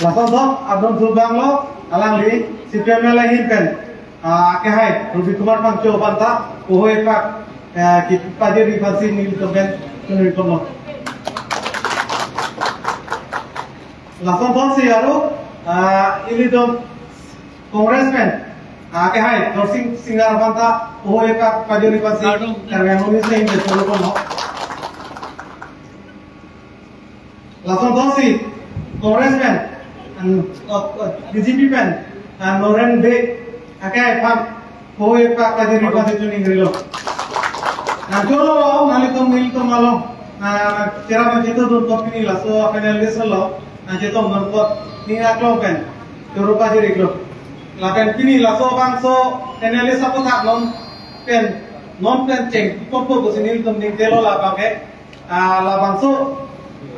Langsung abang Zulbang lo alang li CPM lain kan kehai Ruby Kumar Pangco Panta Pohoi Pak kita jadi vaksin ini kan menurut kamu langsung si aru ini dong Kongresmen kehai Dorsing Singar Panta Pohoi Pak jadi vaksin karena nulis lain menurut kamu langsung si Kongresmen BJP pen Noren de akai pak Pohoi Pak Kajiri Pasi Tuning Rilo Jolo nalitom malo cara macam tu topi ni lah so akan lihat lo jetom berbuat ni aklo pen Joro Kajiri lo lapen kini lah so bang so analis apa tak non pen ceng popo kusini tom ni telo lah pakai lah bang so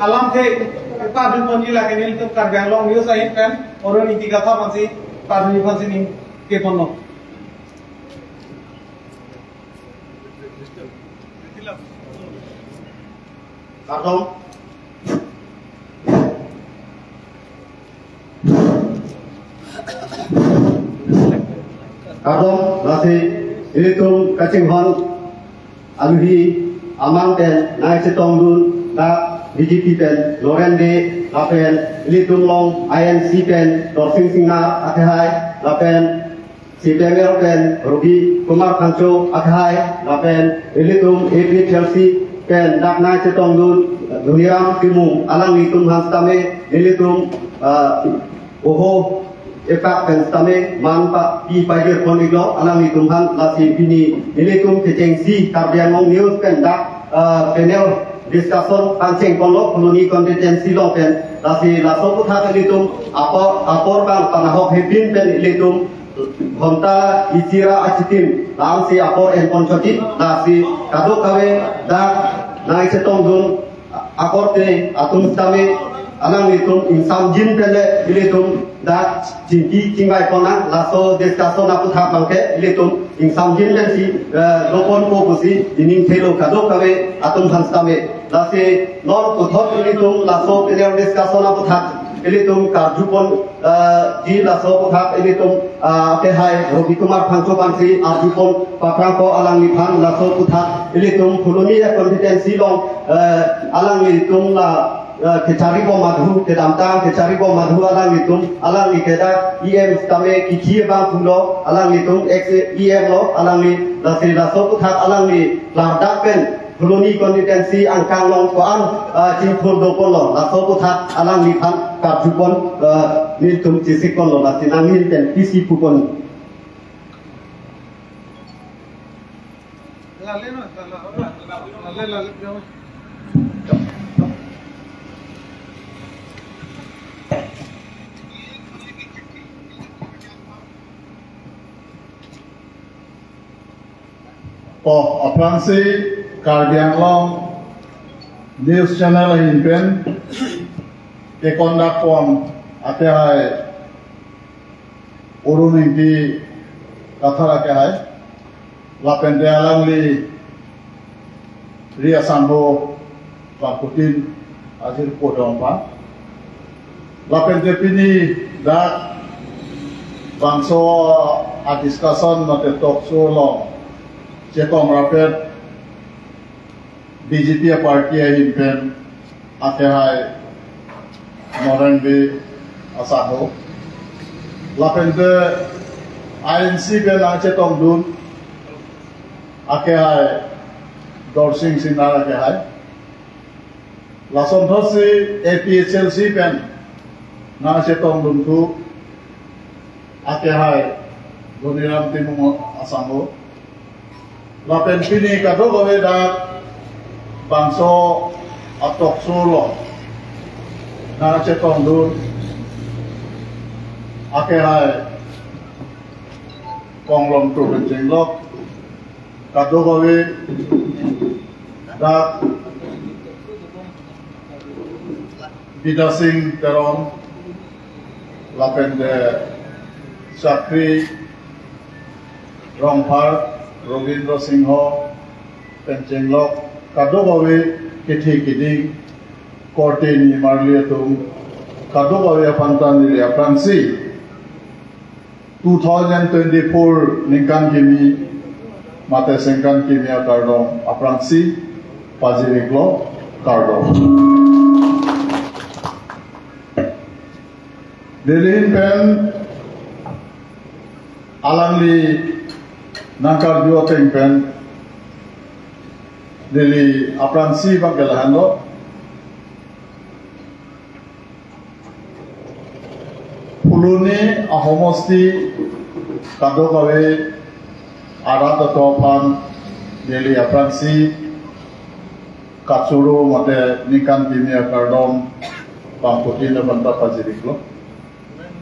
alam ke Padun ponji lagi ni itu karga long news aja kan orang ini tiga tahun masih padun inflasi ni ke pono. Kartong. Kartong masih ini tu kacing hon alhi amang ten naik setong dun dak BJP pen, Loren de, lapen, Litung Long, INC pen, Dorsing Singar, Akhai, lapen, CPML pen, Ruby Kumar Pangco, Akhai, lapen, Litung AP Chelsea pen, Daknai Setong Dun, Duniram Timung, Alang Litung Hans Tame, Litung, Oho, Epak pen Tame, Manpa, Pi Pajer Koniglo, Alang Litung Han, Lasi Bini, Litung Kecengsi, Kardian Long News pen, Dak, Penel, discussion pancing kolok koloni kompetensi lo pen lasi laso putha pelitum apor bang panahok hebin pen ilitum honta isira acitim lasi apor en ponchoti lasi kado kawe dak nai setong dun apor te atum stame alang litum insam jin pele ilitum dak jinki cingbai pona laso discussion aputha bangke ilitum insam jin pen si lopon ko pusi dining thelo kado kawe atum hanstame lasi non kuthot ilitum laso pilihan discussion aputha ilitum karjupon di laso aputha ilitum tehai Ruby Kumar Pangco Pansi arjupon paprangko alang lipan laso aputha ilitum koloni kompetensi long alang ilitum la kecari bom madhu kedamtang kecari bom madhu alang litum alang likeda em stame kici bang pulo alang litum em lo alang li lasi laso aputha alang li lardak pen koloni kompetensi angkang long koan jingpur dopon lo laso puthat alang lipan karjupon niltum jisikon lo lasi nangil pen pisi pupon Apransi Kardiang Long News Channel Hinpen Kekondak Pon Ate Hai Urun Inti Kathara Ke Hai Lapende Alang Li Ria Sambo Pakutin Azir Podong Pa Lapende Pini Dak Bangso A discussion Mate talk so long Cekong rapet BJP party hinpen akhai Noren de asaho lapende INC ben cetong dun akhai Dorsing Sinara akhai lason thosi APHLC ben na cetong dun tu akhai Duniram Timung asaho lapen pini kado gawe dak bangso atok solo na cetong dun akhai konglom tu benjenglok kado gawe dak bidasing terong lapen de চাকরি রংফার রবীন্দ্র সিংহ পেঞ্চেংলক কাদোবাবে কেথি কিদিং korte ni marlia tum kadobawe pantan ni apransi 2024 ningkan kimi mate sengkan kimia kardom apransi pajiriklo kardom Delhin pen alangli nangkar duoteng pen Delhi apransi bangkelahando Puluni ahomosti kadogawe arata topan Delhi apransi katsuru mate nikan kimia kardom pangkutin banta pajiriklo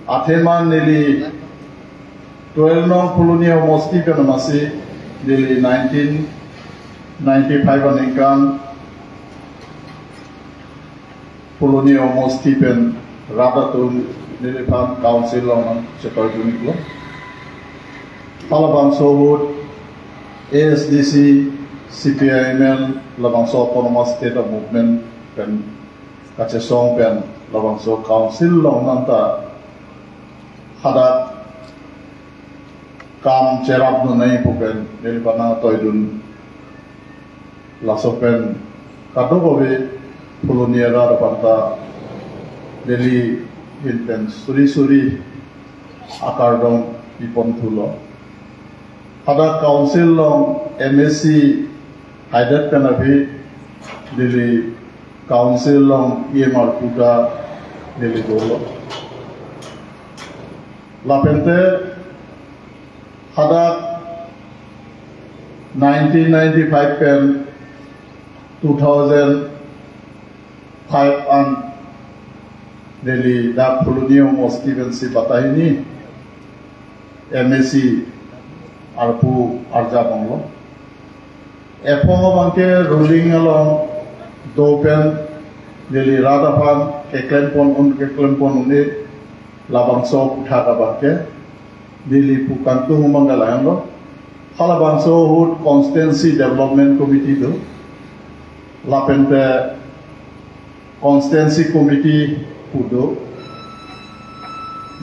Atheman Delhi 12 nong Puluni ahomosti kanamasi Delhi 1995 nikan Puluni ahomosti pen ratatun Nilipam Council on Cheparjuniklo Palabang Sohut ASDC CPIML Labangso Autonomous State of Movement Pen Kachesong Pen Labangso Council Long Nanta Hadat Kam Cherab Nunay Pupen Nilipana Toydun Lasopen Kadogowe Puluniera Rapanta Delhi Hilpen suri akardong ipon thulo Hada council long MSc Haidat Penavi Delhi council long EMR Puta Delhi Dolo Lapente Hada 1995 pen 2005 and Delhi da Pulunium Ostivensi Batahini MSc Arpu Arja Banglo Epongo Banke ruling along Dopen Delhi Radafan Keklempon Unit Labangso Puthaka Banke Delhi Pukantu Humangalayando Halabangso Hood Constancy Development Committee do Lapente Constancy Committee Pudo,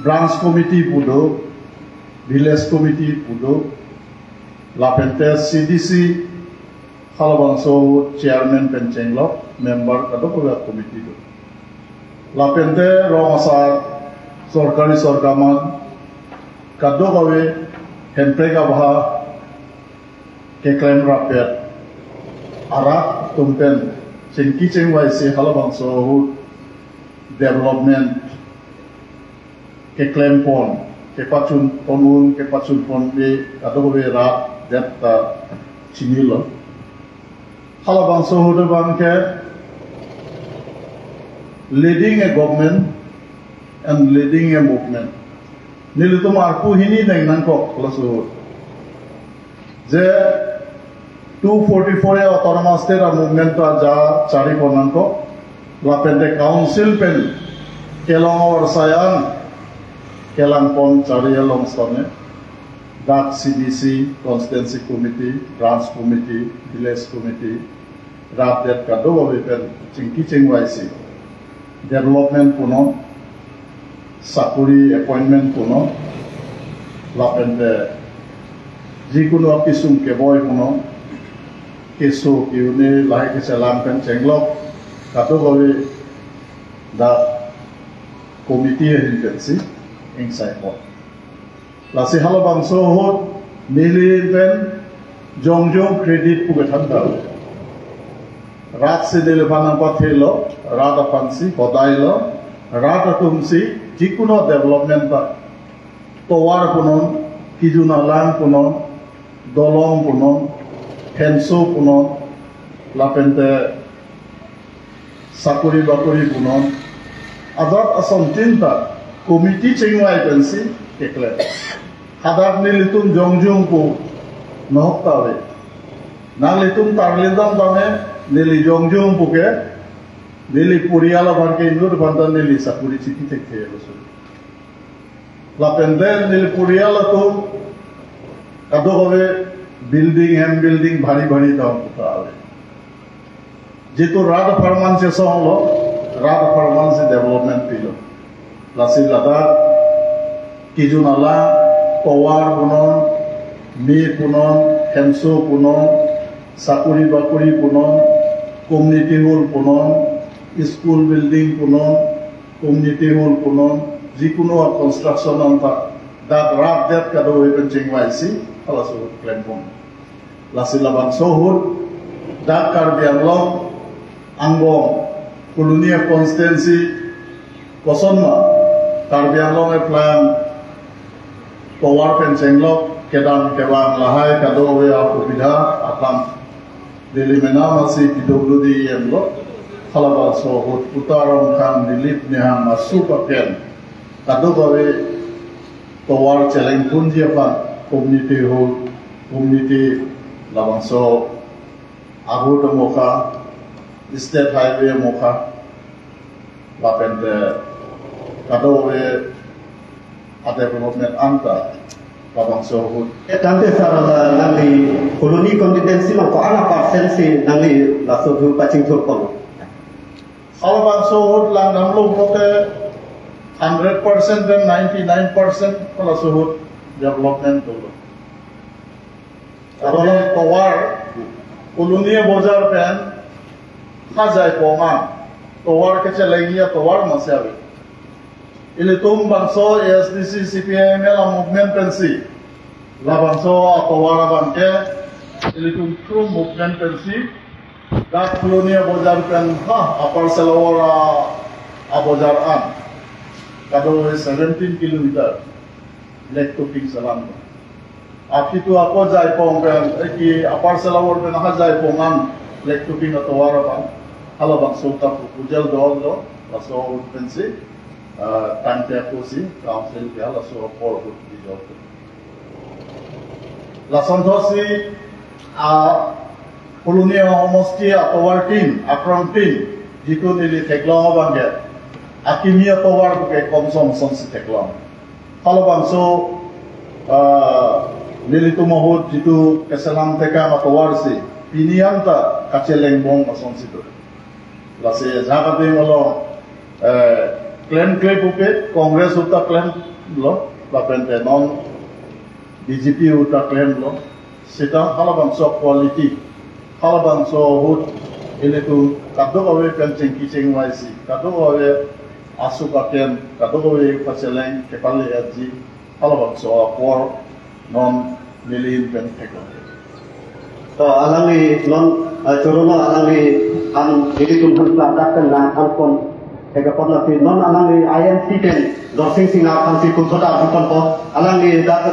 Branch Committee Pudo, Village Committee Pudo, Lapente CDC, Halabangso Chairman Penchenglok, Member Kadokoga Committee do. Lapente Romasar, Sorkari Sorkaman, Kadokawe, Hempega Baha, Keklem Rapet, Arak Tumpen, Chinkicheng Waisi, Halabangso Development Keklempon Kepachun Ponun Kepachun Ponbe Kadogowe Rat Detta Chinilo Halabangso Hudabanke leading a government and leading a movement Nilitum Arpu Hini Nanko Lasu Je 244 Autonomous State Movement Ja Chari Ponanko Lapente Council Pen Kelong or Sayan Kelang Pon Charia Longstone Dak CDC Constancy Committee Branch Committee Village Committee Rapdet Kadogowe Pen Chinkicheng YC Development Puno Sakuri Appointment Puno Lapente Jikuno Kisum Keboy Puno Kisu Kiune Lahik Selam Pen Chenglok Kadogowe da committee agency inside what Lasi Halabangso hot Niliven Jongjong credit Pugatanda Rat Sidilvana Pathelo Rada Pansi Hodailo Rata Tumsi Jikuno development Towar Punon Kijuna Lang Punon Dolong Punon Henso Punon Lapente Sakuri Bakuri Punon Adat Asam Tinta Committee Chengwai Pensi Kekle Hadat Nilitum Jongjung Pu Nohtawe Nalitum Tarlidam Dame Nili Jongjung Puke Nili Puriala Banke Indur Bandan Nili Sakuri Chiti Tekhe lapenden nilpuria latum kado hobe building hem building bhari daun kutale jitu rad farman se solo rad farman se development pilo lasi lada kijunala towar punon mi punon hemso punon sakuri bakuri punon community hall punon school building punon community hall punon jikuno construction anta that rad that kado even chingwaisi ala so klempon lasi labang sohut that karbianglong anggo kolonia constituency kosonma karbianglong e plan towar pencenglok kedam kebang lahai kado we apubidha atam dili menama si pwd emlo halaba sohut utaram khan dilip nehan masupaken kado bawe towar celeng punji apa community hall community labangso ahu moka state highway moka lapente kado we development anta labangso hut Tante sarala nanti koloni konstituensi mang ko ana persen si nanti laso du pacing turpon. labangso hut lang namlo bote 100% dan 99% labangso hut development dulu. Kalau towar koloni bozar pen khazai pomang towar kecil lagi ya towar masih ada. Ini tum bangso ASDC CPM la movement pensi la bangso towar bangke ini tum true movement pensi dak koloni bozar pen ha apar selawara abozar an kado 17 kilometer lek to ping salam api tu ako jai pong pen ki apar selawar pen ha jai pongan lek to ping towar ban hala bangso ta pujal do laso pensi tante akusi council ke laso por di job la sondosi a kolonia homosti atowar team akram team jitu nili teklong bange akimia towar ke komsom sonsi teklong halo bangso nili tumohut jitu keselam teka atowar si pinianta kaceleng bong sonsi tu la se jagade malo claim pupe Congress uta claim lo lapente non BJP uta claim lo sita halabang so quality halabang so hut ini tu kado awe pencing kicing waisi kado awe asuka ken kado awe paceleng kepale aji halabang so por non milin pen teko To alangi non corona alangi an jadi tumhan pelatakan na angkon Egapon nafi non alangi INC ken dorsing singa kansi kunsota bukan po alangi dat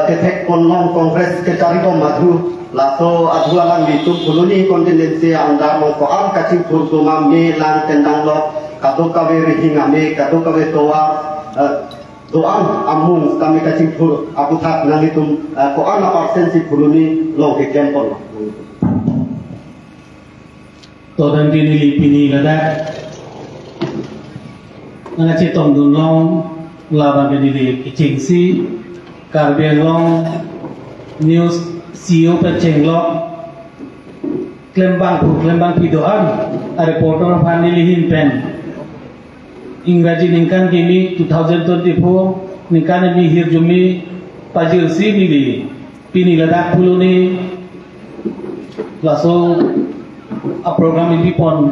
ketek pon non kongres kecari po madu laso adu alangi tu koloni kontinensi anda mo ko am kacing kurtu mamni lang tendang lo kado kawe rihinga me kado kawe toa doang amung kami kacing kur aku tak nalitum ko ana persen si koloni lo keken pon to dan dini pini lada ngaci tong dunong laban berdiri kicing si karbian long news CEO pencenglok klembang pidoan reporter fanili hinpen Ingraji ningkan kini 2024 ningkan ini hirjumi pajil si nili pini ladak pulu ni laso program ini pon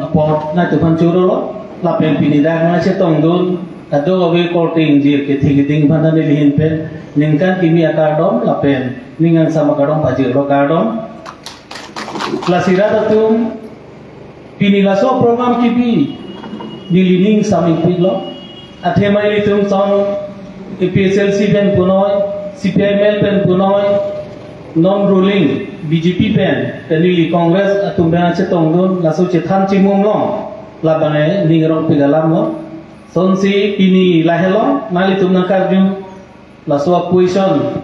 na tuhan curo lo lapen pinidak ngaci tong dun kado awe korting jir ke thigiting phana ni lihin pen ningkan kimi akardom lapen ningan sama kadom pajir lo kardom klasira datum pinilaso program kibi nilining saming pilo athemai litum son PSLC pen punoy CPIML pen punoy non ruling BJP pen tenili Congress atum bena chetong dun laso chethan chimum long labane ningrong pigalam lo sonsi pini lahelo nali tum nakarju laso position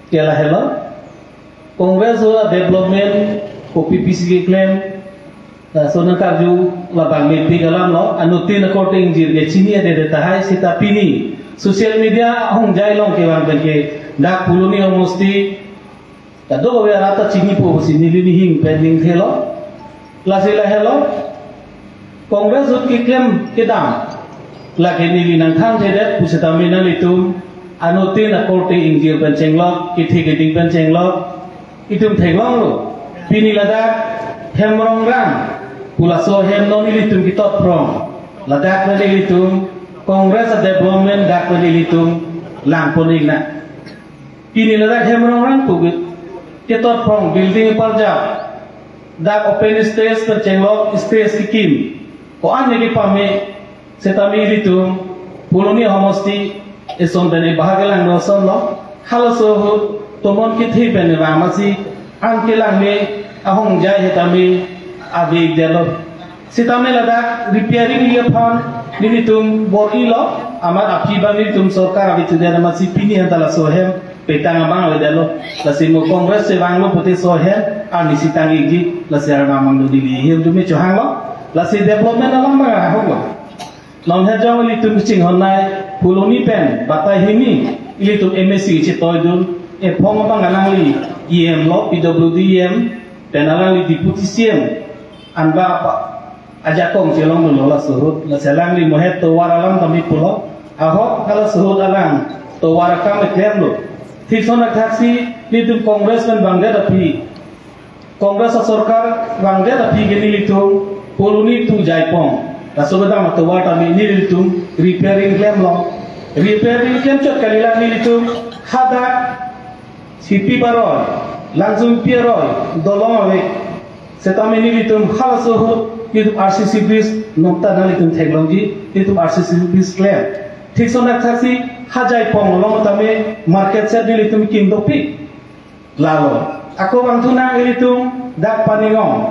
ke lahelo Congress wa development ko PPC claim laso nakarju labang me pigalam lo anutin according jir ge chini ade tahai sita pini sosial media hong jai long ke bang ke dak puluni homosti kado ko rata cini po si nilini hing pending thelo lasila hello kongres ut ki klem ke dam lagi nili nang thang thedet pusetamina litum anotin akorte ingjil pencenglok kithi geding pencenglok itum thenglong lo pini ladak hemrong ram pulaso hem non ilitum kitot prong ladak na ilitum Kongres Development dak na ilitum lang ponig na pini ladak hemrong ram pugit kitot prong building parja dak open space pencenglok space kikim ko an nili pame setami ilitum puluni homosti eson bene bahagelang noson lo haloso tomon kithi bene ramasi angkelang me ahong jai hetami abi delo sitame ladak repairing liya phan nilitum borilo amar apiba nilitum sarkar abi tudena masi pini antala sohem petang abang delo lasimo kongres se banglo poti sohem ani sitangi gi lasar namang do dili him dumi chohang lo lasi development alam ba hogo non hejong litum ching honai puloni pen batai himi ilitum MSc chitoidun e phong bang anangli EM lo PWDM penalali deputy CM anba ajakong celong dulu la surut la selang li mohet to waralang kami pulo ahok kala surut alang to warakam eklem lo ঠিক সনা taksi litum kongres kan bangga tapi kongres sarkar bangga tapi gini litum poluni tu jaipong rasobeda matwa tami ni litum repairing claim lo repairing claim chot kalila ni litum khada sipi baroy langsung pieroy dolong ave setame ni litum khalaso litum RCC bis nokta na litum technology litum RCC bis claim ঠিক সনা taksi hajai pong long tame market set ni litum kindopi lalo ako bang tuna ilitum dak paningong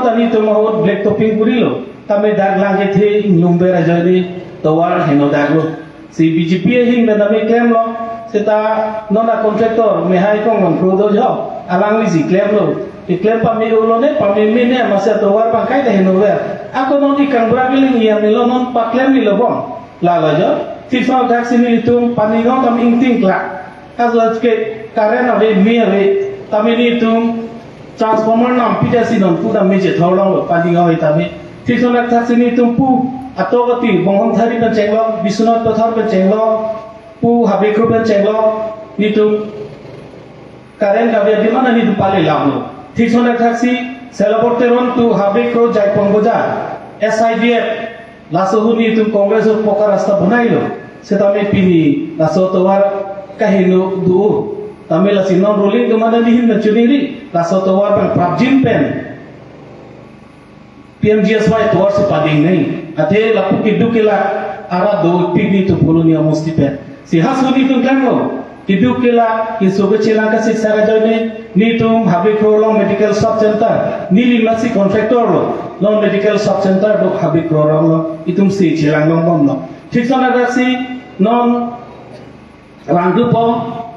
tani tu mahut black topping purilo tame dak langge the lumbe rajani towar heno daglo si BJP hing na tame claim lo seta nona contractor mehai kong long prodo jo alang li si claim lo i claim pami ulo ne pami mine masa towar bangkai de heno wer ako non ikang bragiling yang nilo non pa claim ni lo bong lalo jo siswa dak sini litum paningong tam ingting klak azat ke karen ave mi ave tame ni tum transformer nam PTC non pu da meje thorong paningong itame siswa dak sini tum pu atogati bongham thari pen chenglo bisunat pathar pen chenglo pu habe kru pen chenglo ni tum karen ka be dimana ni tum pale lamlo siswa dak si selaporteron tu habe kru jai ponggoja SIDF lasohu ni tum kongres of pokar rasta bunailo setame pini laso towar kahino du tame lasi non ruling kemana dihin na chuniri laso towar pang prabjin pen PMGSY towar se pading nei ate lapu kidukila ara do pini tu pulunia musti pen si hasuni tum klango kidukila kisoge chilanga siksara joine ni tum habe krolong medical sub center ni limasi contractor lo non medical sub center do habe krolong lo itum si chilangong bom lo ঠিক সনা রাখছি non rangdu po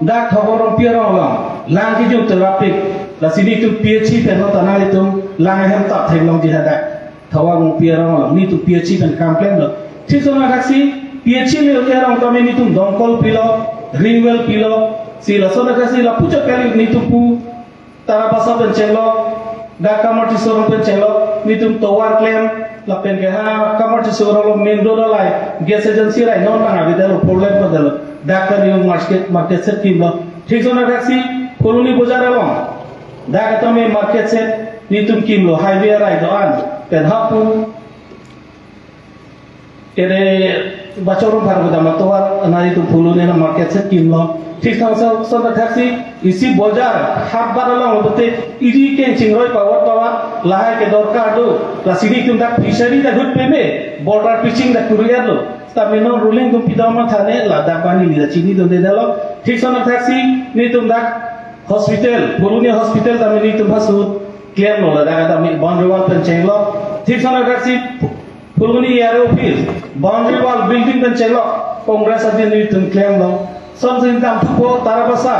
dak thogorong pierong lo lang ki jung traffic la sini tu PHC pen no tanal itu lang hem tak thenglong ji hada thogorong pierong lo ni tu PHC pen complain lo ঠিক সনা রাখছি PHC le pierong tame ni tu dongkol pilo ringwell pilo si la sona rakhছি la pucho kali ni tu pu tara basa pen chelo dak kamar ti sorong pen chelo ni tu towar claim lapen ke ha kamar ti sorong main road lai gas agency rai non bang abi dalo problem ko dalo dakar ni market set kimlo ঠিক সনা রাখছি koloni bazar along dak tame market set ni tum kimlo highway rai doan pen hapu kere bacorong par goda matowar anari tu koloni na market set kimlo ঠিক সনা থাকছি ইসি বাজার হাত বাড়ালাম বলতে ইডি কেন চিংরই পাওয়ার লাহাই কে দরকার দো লাসিনি তুম দা ফিশারি দা গুড পেমে বর্ডার পিচিং দা কুরিয়ার লো তামিনো রুলিং তুম পিদামা থানে লাদা পানি লিদা চিনি দো দেদালো ঠিক সনা থাকছি নি তুম দা হসপিটাল পুরুনি হসপিটাল তামিনি তুম হাসু ক্লেম লো লাদা তামি বাউন্ডারি ওয়াল পেনচেংলো ঠিক সনা থাকছি পুরুনি air office boundary wall building পেনচেংলো কংগ্রেস আদি নি তুম ক্লেম লো something tam po tarabasa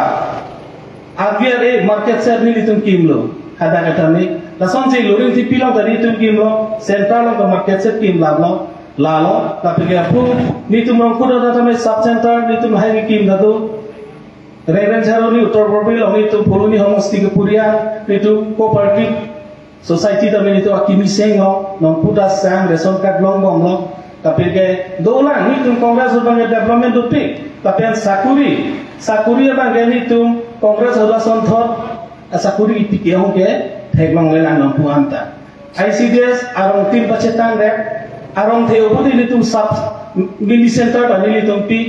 agiar market set ni litum kimlo hada kata ni la something loring ti pilong tadi tum kimlo central of market set kim lablo lalo tapi ke pu ni tu mong kuda da tame sub center ni tu hai kim da tu Reven Charoni Uttar Pradesh ni tu Puruni Homosti ke Puria ni tu cooperative society da ni tu akimi sengo non puta sang ration card long bom long tapi ke dolang ni tu Congress urban development tu pi tapi an sakuri bang ni tu Congress urban thot sakuri pi ke hong ke theklang lelang non puanta ICDS arong tim pacetan rek arong theo bodi ni tu sub mini center da ni tu pi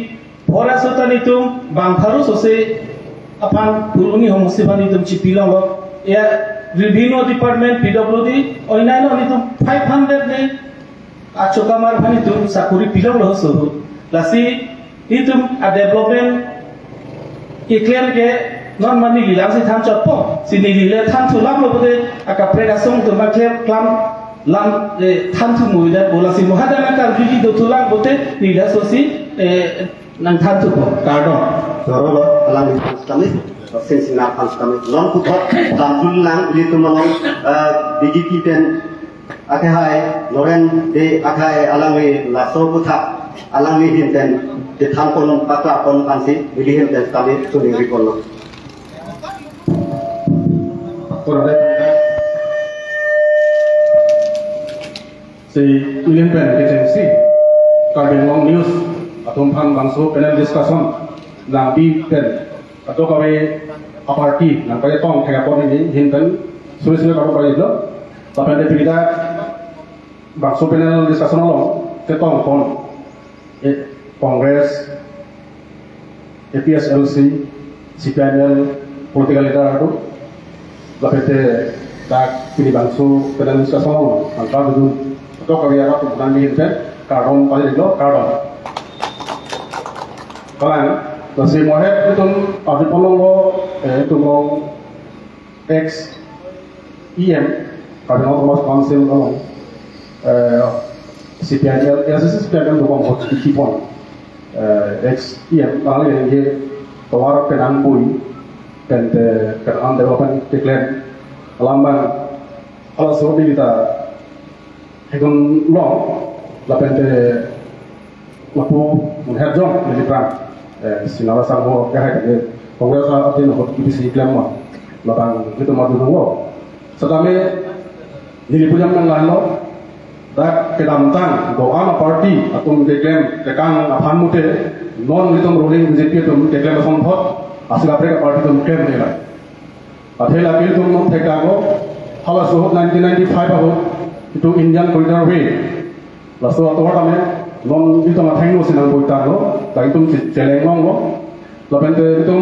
Orang sultan itu bang harus sose apan Puruni Homosti bani itu cipilang lo ya revenue department PWD oinaino itu 500 ni acho kamar bani itu sakuri pilang lo so lasi itu a development iklan ke non mani lilang si tham chotpo sini lile tham thulam lo bode akapre kasong tu makle klam lam tham thu muida bola si mohadana kar biji do thulang bode lila sosi nang tham tu kardon Sorolo alang kami sensinar kami non kuthot tamul lang itu malong DGP pen akhai Loren de akhai alang laso kutha alang hinten de tham kon pakla kon kansi bilih hinten kami tuning rikon si William pen agency Karbon News atau bangso panel discussion lambi pen atau kawe aparti nang kaya tong kaya pon ini hinten sulit kalau kaya itu tapi ada kita bangso panel discussion lo ketong pon Kongres APSLC CPNL political leader itu tapi tak pilih bangso panel discussion lo angka itu atau kaya apa bukan hinten karbon paling itu karbon Kalang, nasi mohet itu ada polongo itu mau ex EM karena otomas council kalau CPNL, ya sih CPNL itu mau dikipon ex EM kalau yang dia tawar penang pui dan penang development declare lambang kalau seperti kita hekon long lapen lapu menherjong dari perang sinala sango kahai ke Kongres ati no kisi klema lapang itu madu dulu sedame ini punya mengalalo dak kedamtan doa parti atau deklem tekang aphan mute non itu ruling BJP itu deklem সম্ভব asal mereka parti itu klaim nilai athela bil itu non tekago hawa suhut 1995 aho itu Indian Corridor Way lalu atau apa non itu mah tengok sih nang buitan lo, tapi itu celengong lo, lalu itu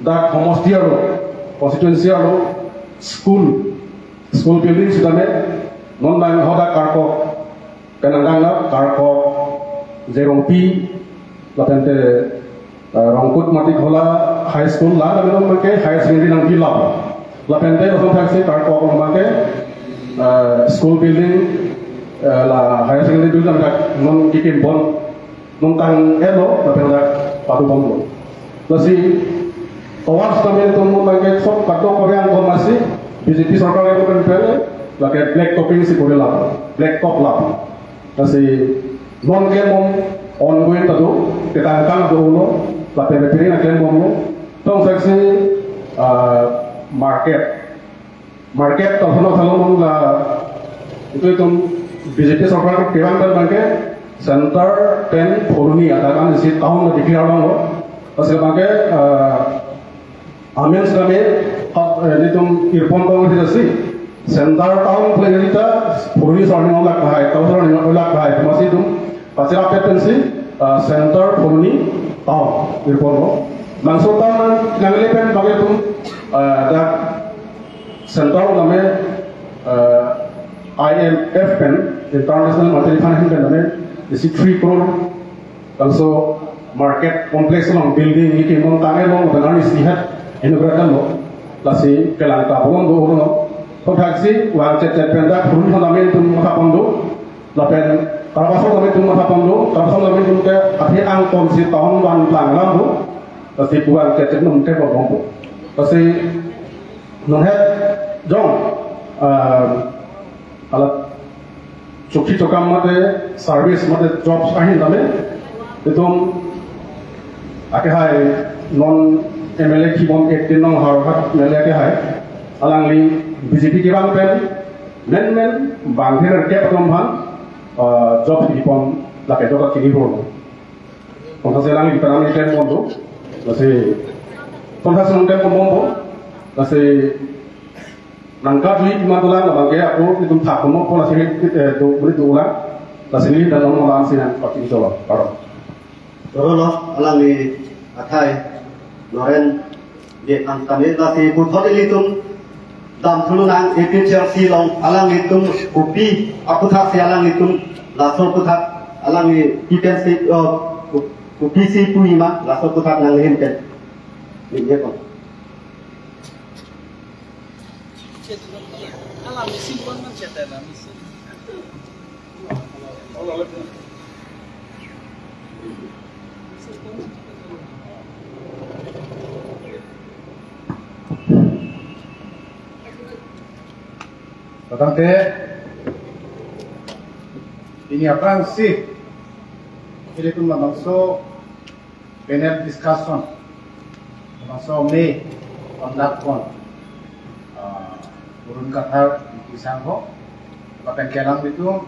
dak homosti lo, constituency lo, school building sudah nih, non bang hoda karko, kenangan lah karko, zerompi, lalu itu rongkut mati kola high school lah, tapi non mereka high secondary nang gila, lalu itu orang taksi karko orang mereka school building là higher secondary building là non kikim bon non tang elo tapi là padu bon lo si kawan sampai itu mau pakai sok kado korean masih BJP sarkar itu kan pele pakai black topping si korea lah black top lah si non game ongoing tado kita akan dulu tapi repeating akan bon lo tong seksi market kalau lah itu BJP sarkar kewan bangke center pen Puruni ada kan isi tahun lebih kira orang lo pasal bangke amin sekali itu irpon bang itu sih center tahun pelajari kita Puruni soalnya nolak bahaya tahu soalnya nolak bahaya masih itu pasal apa pensi center Puruni tahun irpon lo langsung tahun nanggeli pen bangke itu ada center namanya IMF pen International Monetary Fund pen namanya isi 3 crore langsung market kompleks long building ini mau tangan long dengan istihad inaugurakan lo lasi kelang tabungan do orang lo taksi uang cet pendak pun namanya itu mata pondo lapen karabasong namanya itu mata pondo karabasong namanya itu ke akhir angkon si tahun wan langlang do lasi uang cet nung ke bombong lasi nunghet jong alat chukhi chokam mate service mate jobs ahin dame itum ake hai non MLA kibom 18 nong harhat MLA ke hai alangli BJP ki bang pen men bangher ke patom bhan job kibom la ke joga kini ro konta selang kita nang ikan mondo masih konta senang kan mondo masih nangka duit matulan na bangke aku itum thak mo pola sini do beri dola masih ni dalam malam sinan pakai coba karo Tolong alami atai Loren di antara nasi buthot ilitum dam tulunan efisiensi silong alang itum kopi aku tak si alang itum lasol putat alang efisiensi kopi si puima lasol putat nang hinten ini dia kok alam mesin pun mencetak mesin. Tentang ini apa sih? Jadi itu masuk panel discussion, masuk me conduct kon, urun kata di sangho, lapen kelang itu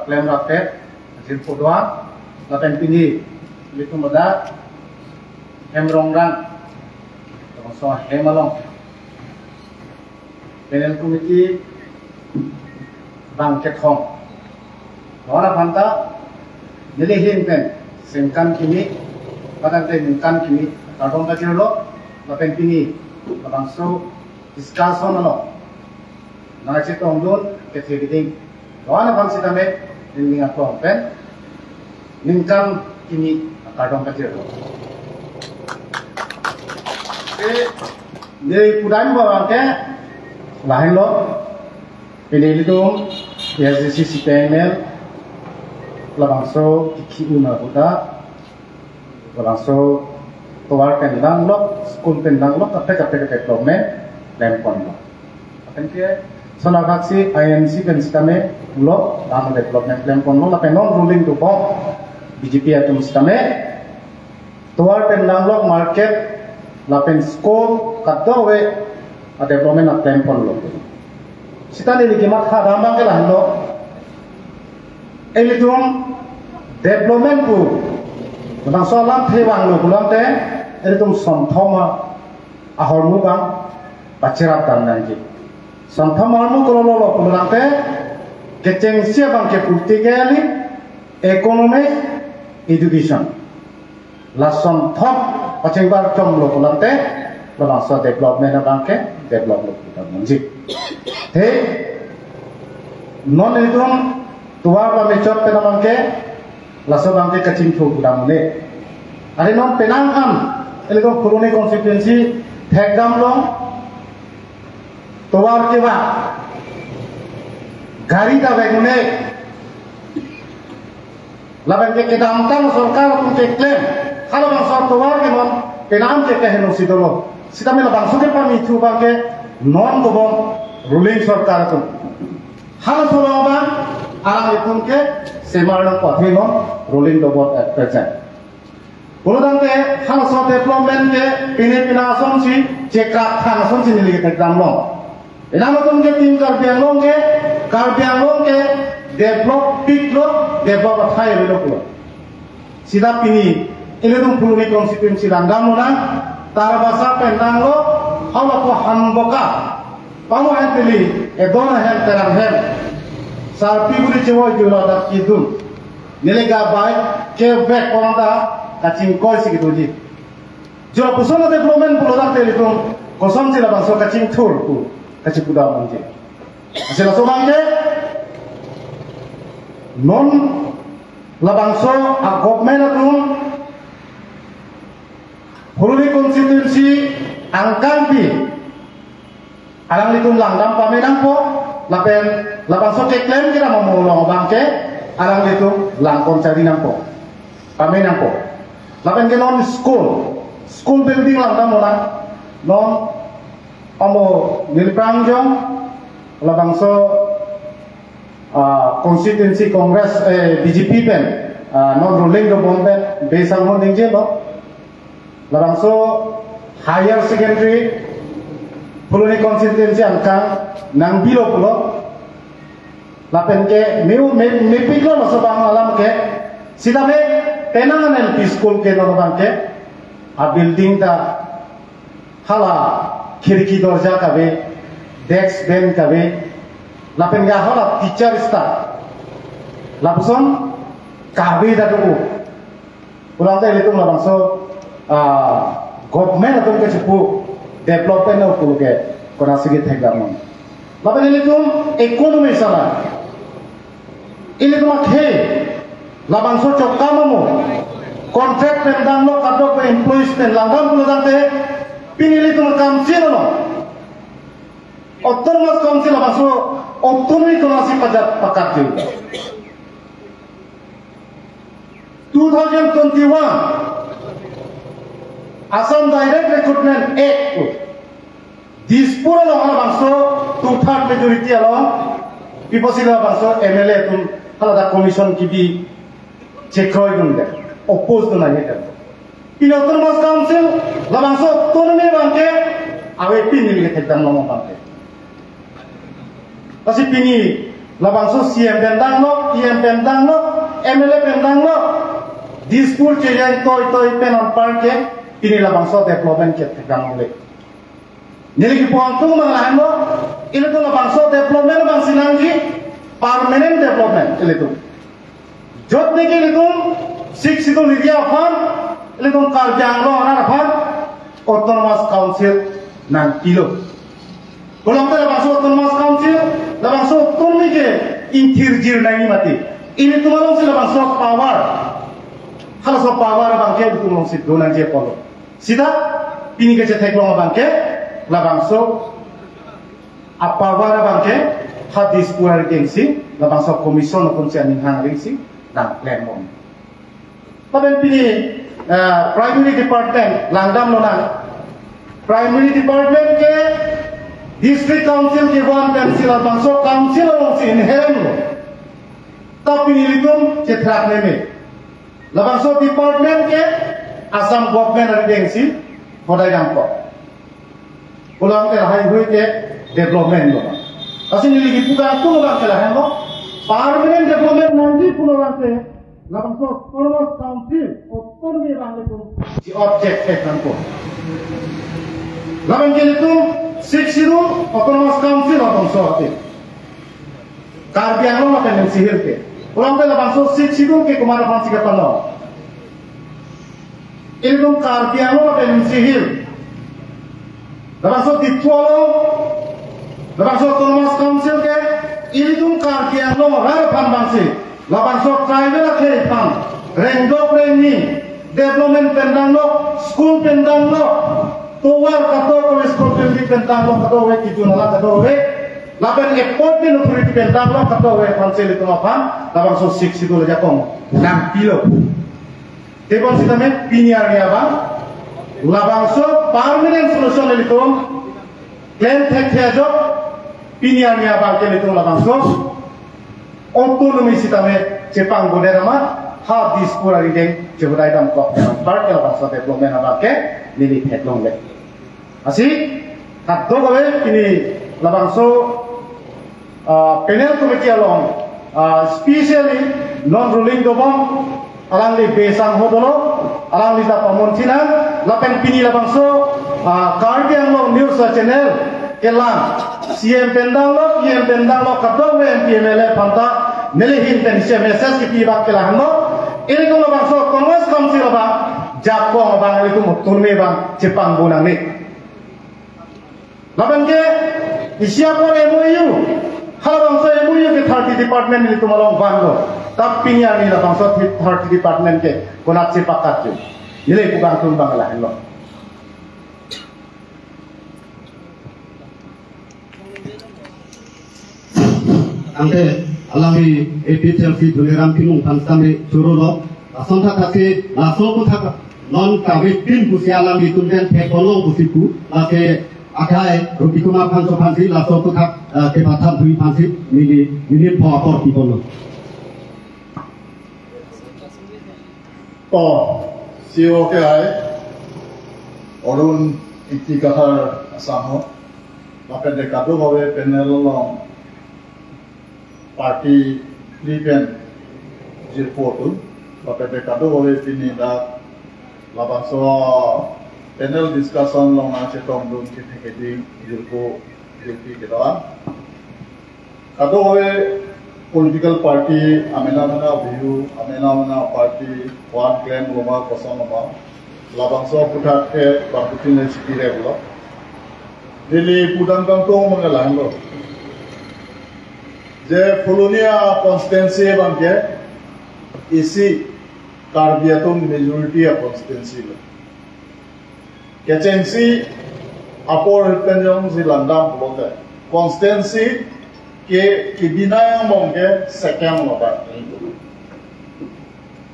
klaim rakyat, hasil fotoan, lapen tinggi, itu muda hemrongan, masuk hemalong, panel komite bangkit hong. Orang panta nilihin pen singkan kini, padang singkan kini. Kadang kacir lo, lapen kini, langsung discussion lo. Nasi tongdun ketiriding. Orang panta kami ningat hong pen, ningkan kini kadang kacir lo. Jadi pudan bawa ke lain lo. Ini itu SDC CPML langsung kikiuna buta langsung tuar pendang lo skul pendang lo kata development lempon lo akan ke sana vaksi INC kan sistemnya lo dalam development lempon lo lapen non ruling tu bom BJP atum sistemnya tuar pendang lo market lapen skul kata we development lempon lo Sita ni kimat hadambang ke lah lo, ini tuh development pu, tentang soalan tewang lo pulang teh, ini tuh sontoma ahor mu bang, pacirat dan nanti, sontoma mu kalau lo pulang teh, keceng siapa ke politik ekonomi, education, lah sontom paceng bar com lo pulang teh, langsung development abang ke development kita nanti. Hey, non itu tua pemecot penamang ke, laso bangke kacing tu kurang ni. Ada non penangam, ini tu kuruni konstituensi, thekam long, tuar kewa, gari dah begune, laban ke kedamkan sorkar pun keklaim, kalau bangsa tuar ke non penam ke kehenu sidolo, sida mela bangsa ke pamicu bangke non dobong ruling सरकार को हर सोलवा आराम इतुम के सेमारण पथे नो ruling double एट present बोलदांते हर सो डेवलपमेंट के पिने पिना असोंसी चेकरा थान असोंसी निलिगे तकराम लो इनाम तुम के टीम कर बियांगलों के डेवलप पिक लो डेवलप थाई लो को सीधा पिनी इले तुम पुलुनी कॉन्स्टिट्यूएंसी रंगाम लो ना तारबासा पेंडांग लो हवा को हनबका Pamu hentili, edona hen terang hen. Sar piguri cewa jula dat kidun. Nilega baik ke back koranda kacing koi sih gitu ji. Jula pusona development pulodan telikung kosong sih lah bangsa kacing tur ku kacing kuda manje. Asal somangke non lah bangsa agopmen atung Huluni konstitusi angkampi alang litung langdam pamenang po lapen lapang so keklaim kira mamulong bangke alang litung langkon cari nampo pamenang po lapen ke non school building langdam orang non omo nilprang jong lapang so constituency congress BJP pen non ruling do bomben besang ho ning je lo labang so higher secondary puluni constituency angkang nang bilo pulo lapen ke me piklo no sabang alam ke sidame penangan LP school ke no bang ke a building ta hala khirki dorja kabe desk bench kabe lapen ga hala teacher sta lapson kabe da tu ulang ta itu labang so government atau ke cepu development no pulu ke kona sigi thegam lapen itu ekonomi salah ini tu makhe labang so chokamamu contract pendang lo kadok pe employees pen langgam pulu dante pinili tu kamsil lo autonomous council labang so autonomy konasi pajak pakat juga 2021 Assam Direct Recruitment Act dispura lo labang so 2/3 majority along people sila labang so MLA tu halada commission kibi chekroi dunde oppose to nahi kar in autonomous council labang so autonomy bangke awe pin ni ke thekdam lo bangke kasi pini labang so CM pendang lo EM pendang lo MLA pendang lo dispur cheyan toy pen on parke ini labang so development ke thekdam le nili ki puang tu manglahan lo ini tu labang so development bang sinanggi permanent development itu jod niki itu six itu lidia fan itu karjang lo anak fan autonomous council nang kilo kalau kita labang so autonomous council labang so autonomy ke intirjir nang mati ini tu malong si labang so power kalau so power bangke itu malong si donan je polo sida ini ke cetek lo bangke labang so apa power bangke hadis puar gengsi labang so komison atau cianing hang gengsi dan lemon. Tapi pilih primary department langdam nona primary department ke district council ke one council labang so council orang si inherent lo. Tapi nilitum cetrak neme labang so department ke Assam government ada gengsi hodai dampo. Ulang ke hai hui ke development lo. Kasi niligi puka tu orang kelahan lo, permanent development nanti pun orang se, labang so autonomous council, autonomy orang itu si object nanti. Labang kali itu six itu autonomous council orang so hati. Karbian lo makan yang sihir ke, orang ke labang so six itu ke kemana pun sih kepan lo. Ini tu karbian lo makan yang sihir. Labang so ditualo. Labang so autonomous council ke ini tu karkian lo rara pan bangsi labang so tribal ke pan rengdok rengi development pendang lo school pendang lo tuar kato ko school pendang lo kato we kitu nala kato we laban appointment authority pendang lo kato we council itu pan labang so 6 itu leja kong 6 kilo tebon sitame piniar ni abang labang so permanent solution itu claim tek jo pinian ni abang ke itu labang so autonomy sitame Jepang bonerama ha dispura rideng jebudai dam kok park labang so development abang ke nili hetlong le asi kaddo gawe ini labang so panel committee along especially non ruling dobong alang li besang hodolo alang li da pamontinan lapen pini labang so kardiang lo news channel kelang CM pendang lo EM pendang lo kadang MPML panta nelihin tensi message kita ibak kelang lo ini kalau bang so kongres komsi lo bang jakong bang itu muturme bang Jepang bunang ni lapan ke isiapor MOU hal bang so MOU ke 30 department itu malong bang lo tapi ni ani bang so 30 department ke konak sepakat tu ini bukan tu bang lah lo ante alami APTL fi duleram kinung pansame churolo asonta take laso ko thaka non kawe pin busi alami tunten te kolong busiku ake akai rupi kuma panso pansi laso kutak ke patam dui pansi mili po kibono. To CEO ke ai Orun Itikahar Asamo Bapak dekado bawe panel long parti lipen jirpotu Bapak dekado bawe pini da labangso panel discussion long na chetong dun kiti jirpo jirpi kedawan kado bawe political party amena view amena party one claim loma kosong loma labangso putat ke bakutin sikire bolo dili pudan kangtong mengalang lo je Polonia constituency bangke isi Karbiatun majority constituency lo kecensi apor penjong zilandam bolote constituency ke binayang mongke second loba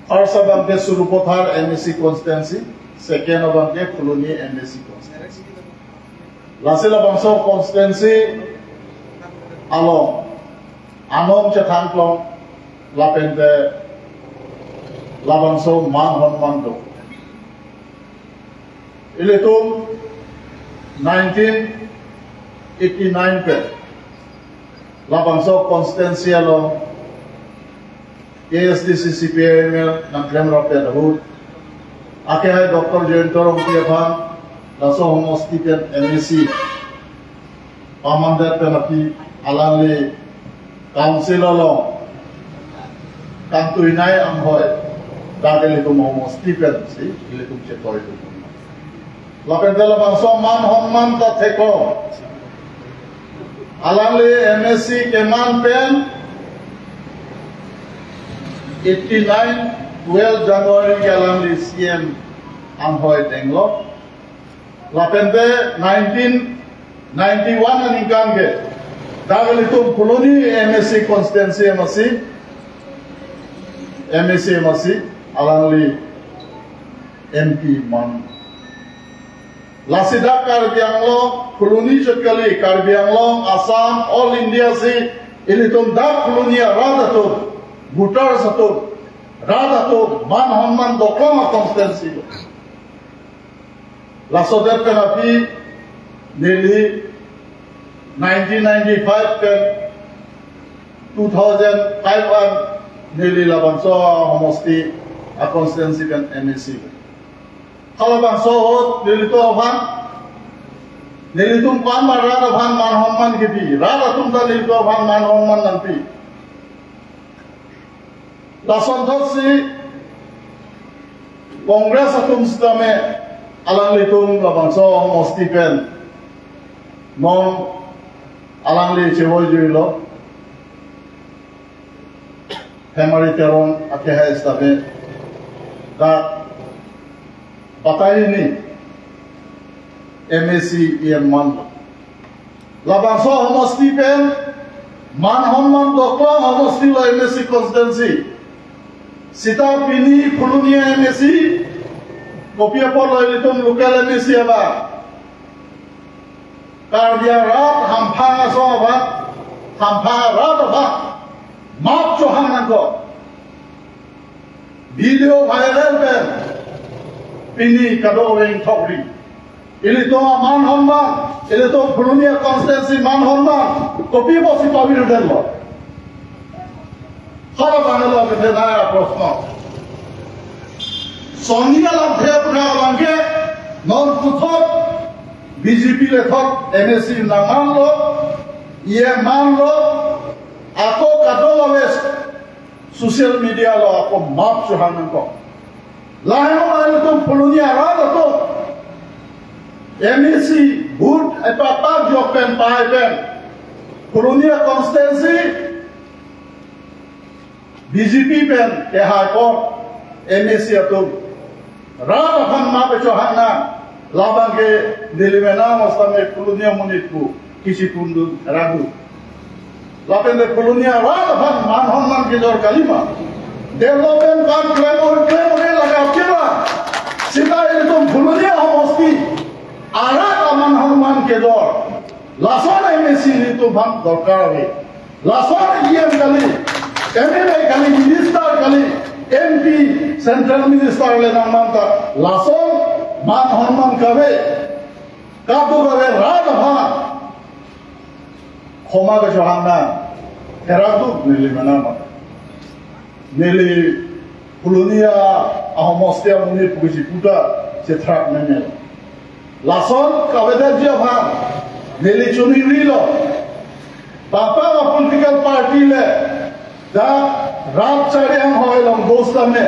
first bangke Surupothar MSC constituency second bangke Polonia MSC constituency lasila bangso constituency along anom chatangklong lapente labangso manhonmando iletum 1989 pe labangso constituency along ASDCCPML ng Kremlin Pedahud ake hai Dr. Joyentorong Tiapan laso homostipen MSC pamandat penapi alali council along kantuinay ang hoy dahil ito homostipen si ilitum chetoy ito lapen dalabangso manhonman ta theko alali MSC keman pen 89 12 January ke alali CM ang hoy denglo lapente 1991 aningan ke dahil itu Polonia MSC constituency MSC alangli MP man lasida Karbi Anglong Polonia sekali Karbi Anglong Assam All India si ilitum dak Polonia radatul butar satu radatul manhonman dokong constituency lasoder penapi nearly 1995 ke 2005 nearly labangso homosti a constituency kan MSC kalau bangso hot nearly to avan nearly tum pan marada avan manhonman gibi rada tum ta nearly to avan manhonman nanti lasonthot si Kongres atum stame alang litum labangso homosti pen non alangli cewoy juilo hemari teron akeha estabe da batai ni MSC man labangso homosti pen manhonman doklang homosti lo MSC constituency sita pini Polonia MSC kopia por lo ilitum local MSC aba Kardia rat hampang aso apa, hampang rat apa, map cohang nangko, video viral pen, pini kado weng thokri, ini to manhonman, ini to Polonia constituency manhonman, kopi bosi pabir denlo, kalau bangalo betenaya prosno, Sonia labhe pura langge, non puthok. BJP le thok MSC na manlo ye manlo ako kato wes social media lo ako map chuhan ko layo ay to Polonia ra to MSC good epapa jopen paiben Polonia constituency BJP pen ke ha ko MSC ato ra han ma pe chuhan na labang ke dilimena mostame Polonia munitku kisi pundu ragu lapen de Polonia ra ban manhonman ke jor kalima development kan claim laga kira sida itu Polonia homosti ara aman honman kedor lason MSc itu bang dokar abe lason IM kali MLA kali minister kali MP central minister le namanta lason man honman kabe kabu kabe rada bha khoma ke johana teratu nili manama nili Polonia ahomostia muni puji puta setrak menel lason kabeda dia bang nili chuni rilo papa political party le da rap chare ham hoy long dosta me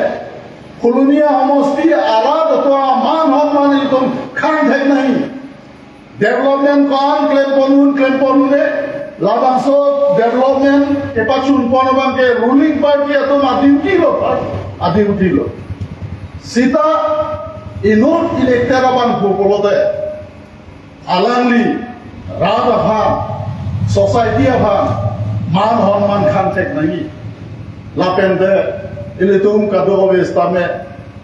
Polonia ahomosti alad to man honman itum khan thai nahi development claim ponune labangso development epachun ponobang ke ruling party ato madim kilo adim kilo sita inur elector abang popolode alangli rada bha society bha man honman khan tek nahi lapende ilitum kado obestame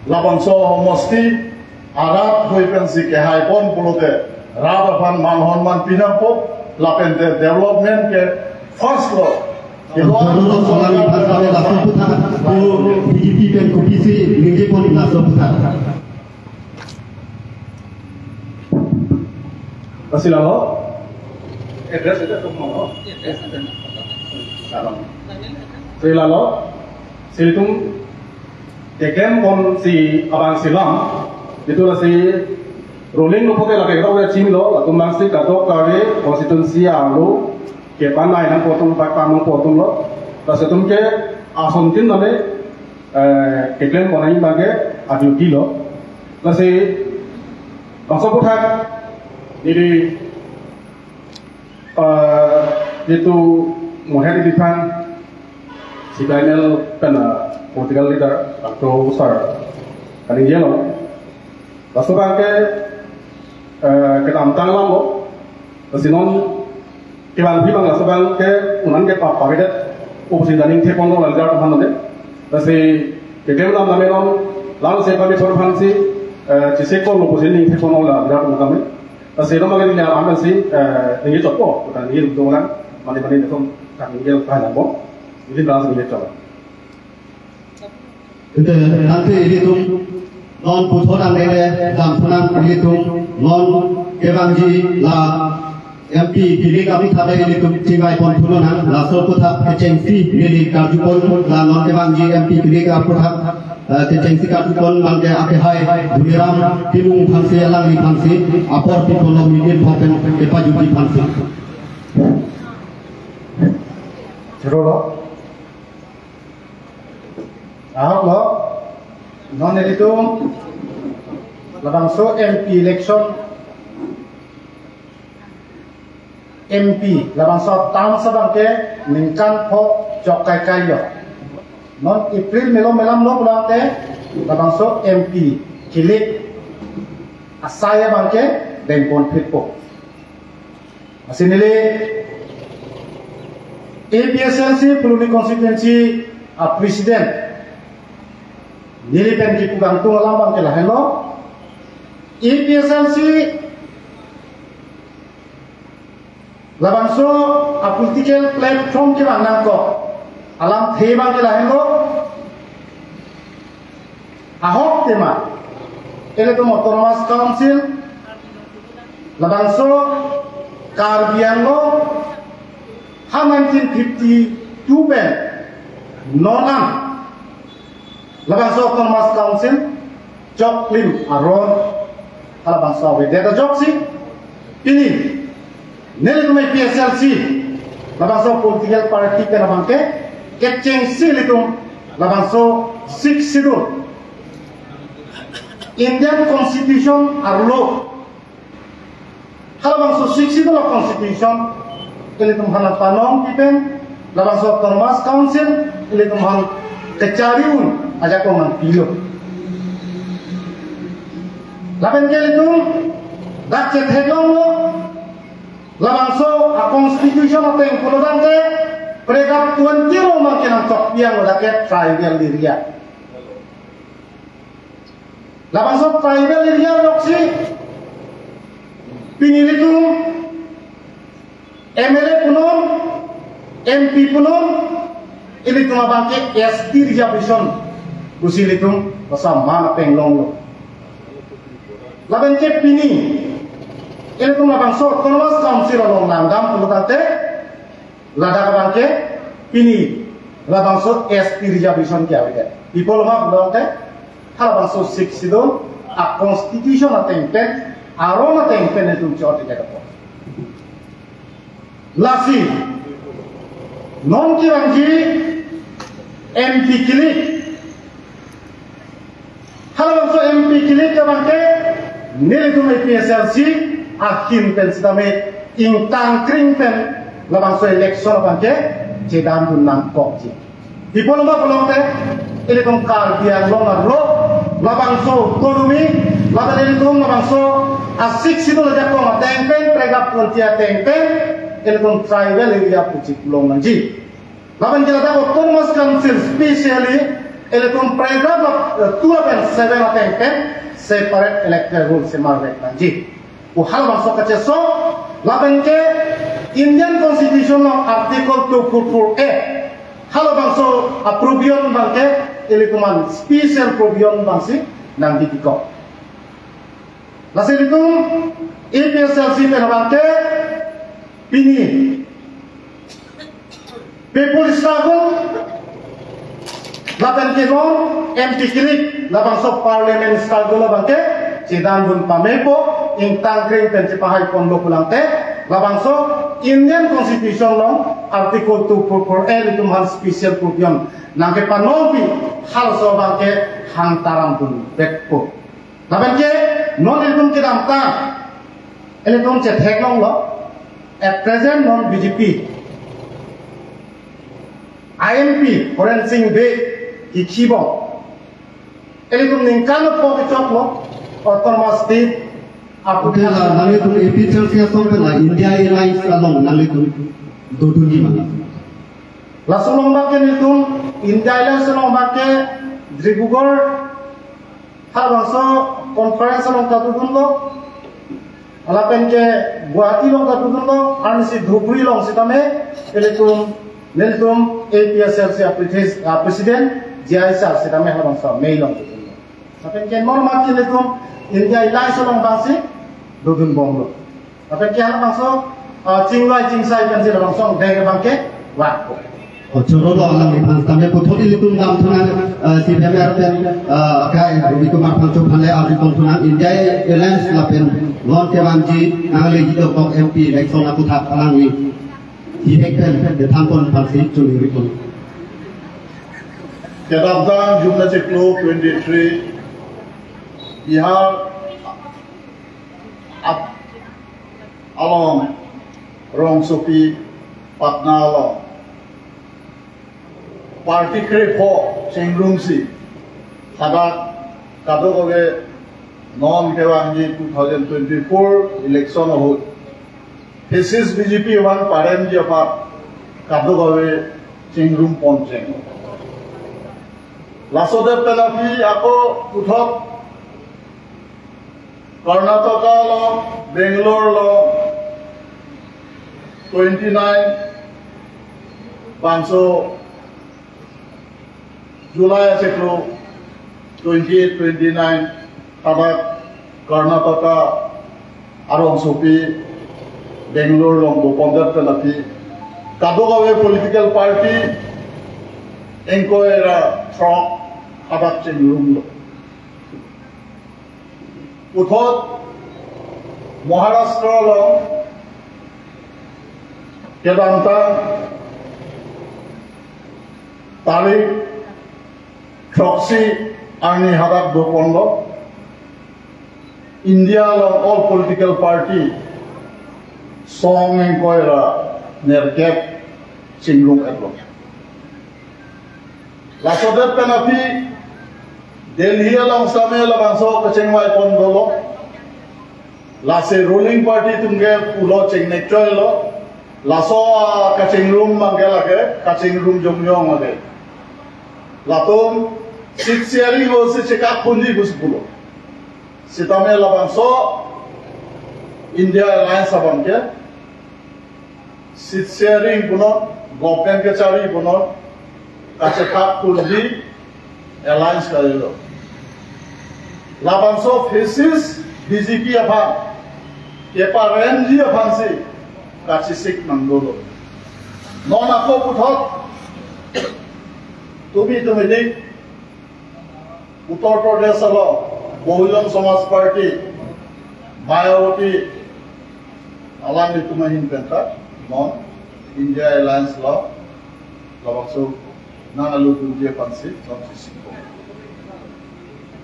labangso homosti arab hoipensi ke haipon polode rada bha man honman pinapo lapende development ke first law Kalau soal pasal langsung putar, tu BJP dan komisi minggu pun langsung putar. Masih lama? Address itu semua. Saya lalu, saya itu tekem pun si abang silam itu lah si rolling lu putih lagi kita udah cimi lo, lalu masih kado kare konstitusi alu ke panai nan potong pakam potong lo, lalu itu ke asuntin nale tekem pun ini bagai adu kilo, lalu bangsa putar jadi itu muhir di depan si Daniel pernah political leader atau besar kali dia lo, lalu bagai kita amtang lalu, terus keban bibang lah sebang ke unan ke apa beda, oposisi dari tepung lalu jalan mana deh, terus kemudian nama menon lalu saya kami sorban si cisekon oposisi dari tepung lalu jalan kami, terus itu makan ini ambil si ini coba, bukan ini untuk orang mana itu kami ini kalah boh, ini langsung ini coba. Itu nanti itu non putusan ini dalam punang itu non kebanji lah MP pilih kami tadi ini tu tinggal pun putusan lah soputak kecengsi ini karjupon lah non kebanji MP pilih kaputak kecengsi karjupon mangke akhai dumiram tilung pansi alang di pansi apor pitolo midin popen kepajubi pansi. Cerolo, ahok lo, non itu labangso MP election MP labangso tam sabangke ningkan po jokai kayo non April melam lo bulate labangso MP kilik asaya bangke dan konflik po masih nilai APSLC Puluni konstituensi presiden nilai penki pugang tu lambang ke lahan lo APSLC labangso political platform ke bang ko alam thebang ke lahan lo ahok tema ele tu autonomous council labangso karbian lo 1952 ben nonam labangso autonomous council jok lim aron alabangso we data jok si ini nele kumai PSLC labangso political party ke labangke keceng si litum labangso 6 sidul Indian constitution arlo halabangso 6 sidul constitution ini tumhan panong kipen labangso autonomous council ini tumhan kecariun aja ko man pilo lapen ke itu dak cet hegong lo labangso a constitution atau yang puluhan ke mereka tuan kilo makin angkot yang udah ke tribal area labangso tribal area loksi pinilitum MLA punon, MP punon, ini cuma bangke ST reservation, usil itu pasal mana penglong lo. Laban ke pini, ini cuma bangso autonomous council orang nanggam puluh lada bangke pini, la bangso ST reservation kia begitu. People mah belum kalau bangso 6 itu, a constitution atengpen, aroma atengpen itu jauh tidak apa. Lasi, non kiranji MP kilik, kalau bangso MP kilik ke bangke, nilai tu PSLC, akhir pensitame intang kring pen, la bangso election bangke, cedan dunang kokji. Di pulau belum ini tu karbian longar lo, la bangso ekonomi, la ini tu la bangso asik situ lejak kau matengpen, pregap kuntia tengpen. Ini pun tribal area pucik pulau nanti. Lapan kita tahu autonomous council specially ini pun program 2.7 atengpen separate electoral rules semarang nanti. Uhal masuk ke ceso, lapan ke Indian Constitution article 244A. Halo bangso provision bangke ini kuman special provision bangsi nang dipikok. Lalu itu EPSLC penabangke Pini, people struggle, lapan kilo, MP kilik, lapan so parliament struggle lapan ke, cedan bun pamepo, intang kring pencipahai kondo pulang te, lapan so Indian Constitution long, article 244A itu mahal special provision, nangke panompi hal so bangke hantaran bun bekpo, lapan ke non itu kita amta, ini tuh cetek long lo. At present, non-BJP, INP, Foreign Singh Bay, Ichibong. Ini tu ningkan po kecok lo, autonomous state. Oke lah, nanti tu episode saya sampai lah India Airlines along nanti tu dua mana. Langsung lomba ke itu India Airlines lomba ke Dribugor, hal bangsa conference lomba tu dulu. Alapan ke Guwahati long katu dulu, anu si Dhubri long si tame, eletum APSLC presiden Jaisa si tame halang sa Mei long katu dulu. Alapan ke normal ke eletum India Airlines long bangsi, dudun bong lo. Alapan ke halang bangso cingsai kan si halang song denge bangke, wah. Coro lo alam ni pan, tapi putus eletum dalam tunan si PMR pen, kai itu marpan cuman le abri tunan India Airlines lapen. Lon kebanji angale jito kok MP election aku tak palangi direkten de tampon parti curi ripun Kedabdan jumlah ceklo 23 Bihar along Rong Sopi Patna along Parti Krepo Chengrungsi Hadak Kado Koge non kewangi 2024 election ho thesis BJP one parem ji apa kado gawe chingrum poncheng lasode pelapi ako uthok Karnataka lo Bangalore lo 29 bangso July seklo 28-29 Tabak Karnataka Arong Sopi Bangalore long Boponder Pelapi Kadogawe political party Enko era Trump Tabak Chenglung Uthot Maharashtra long Kedanta Talik Troxy Arni Hadak Bopondo India long all political party song and koira nerkep Chenglung etlo Lasode penapi Delhi long samel bangso kachengwai pondolo lase ruling party tungge pulo chengnek choilo laso kachenglum mangela ke kachenglum jomyong ade latum sitsiari go se chekak pundi buspulo Sitame labangso India Alliance abangke seat sharing bunot government ke chari bunot kache khap kuldi alliance karilo labanso faces BJP aphan keparenji aphan si kache sik mangolo non ako puthot তুমি dik Uttar Pradesh alo Bahujan Samaj Party Mayawati alani tumahin penta non India Alliance law labakso nanalu tunje pansi non siko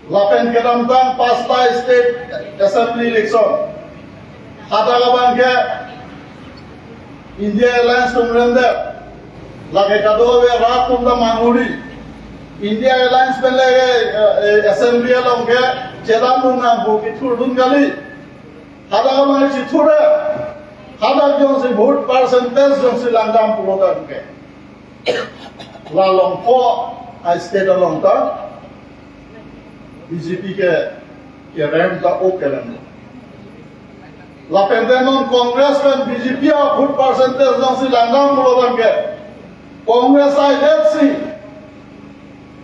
lapen kedamtang pasta state assembly election hadagaban ke India Alliance tumrende lage kadobe ratumda manguri India Alliance pele assembly alongke chedamun na buki thurdun gali hadagaban chithure hadak jong si vote percentage jong si langdam pulodan ke la longko I state along ta BJP ke rem ta o keren la pendenon Congress and BJP a vote percentage jong si langdam pulodan ke Congress I let's see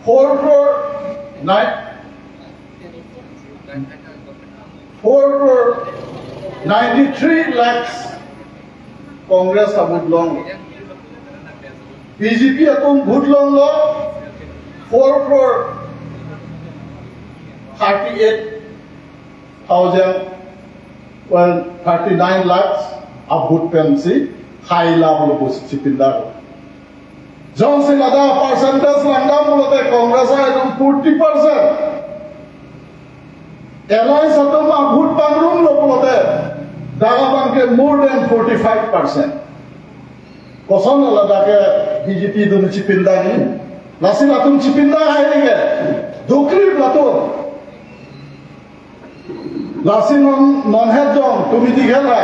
493 lakhs Congress ka vote long BJP atum vote long lo 4,38,039 lakhs a vote pensi high level bus chipindar Johnson ada percentage langdam mulote Congress atum 40% Alliance atum a vote pangrum lo mulote dagaban ke more than 45% koson lada ke BJP dun chipinda ni lasin atum chipinda haige dukri plato lasin non hedjong tumi digela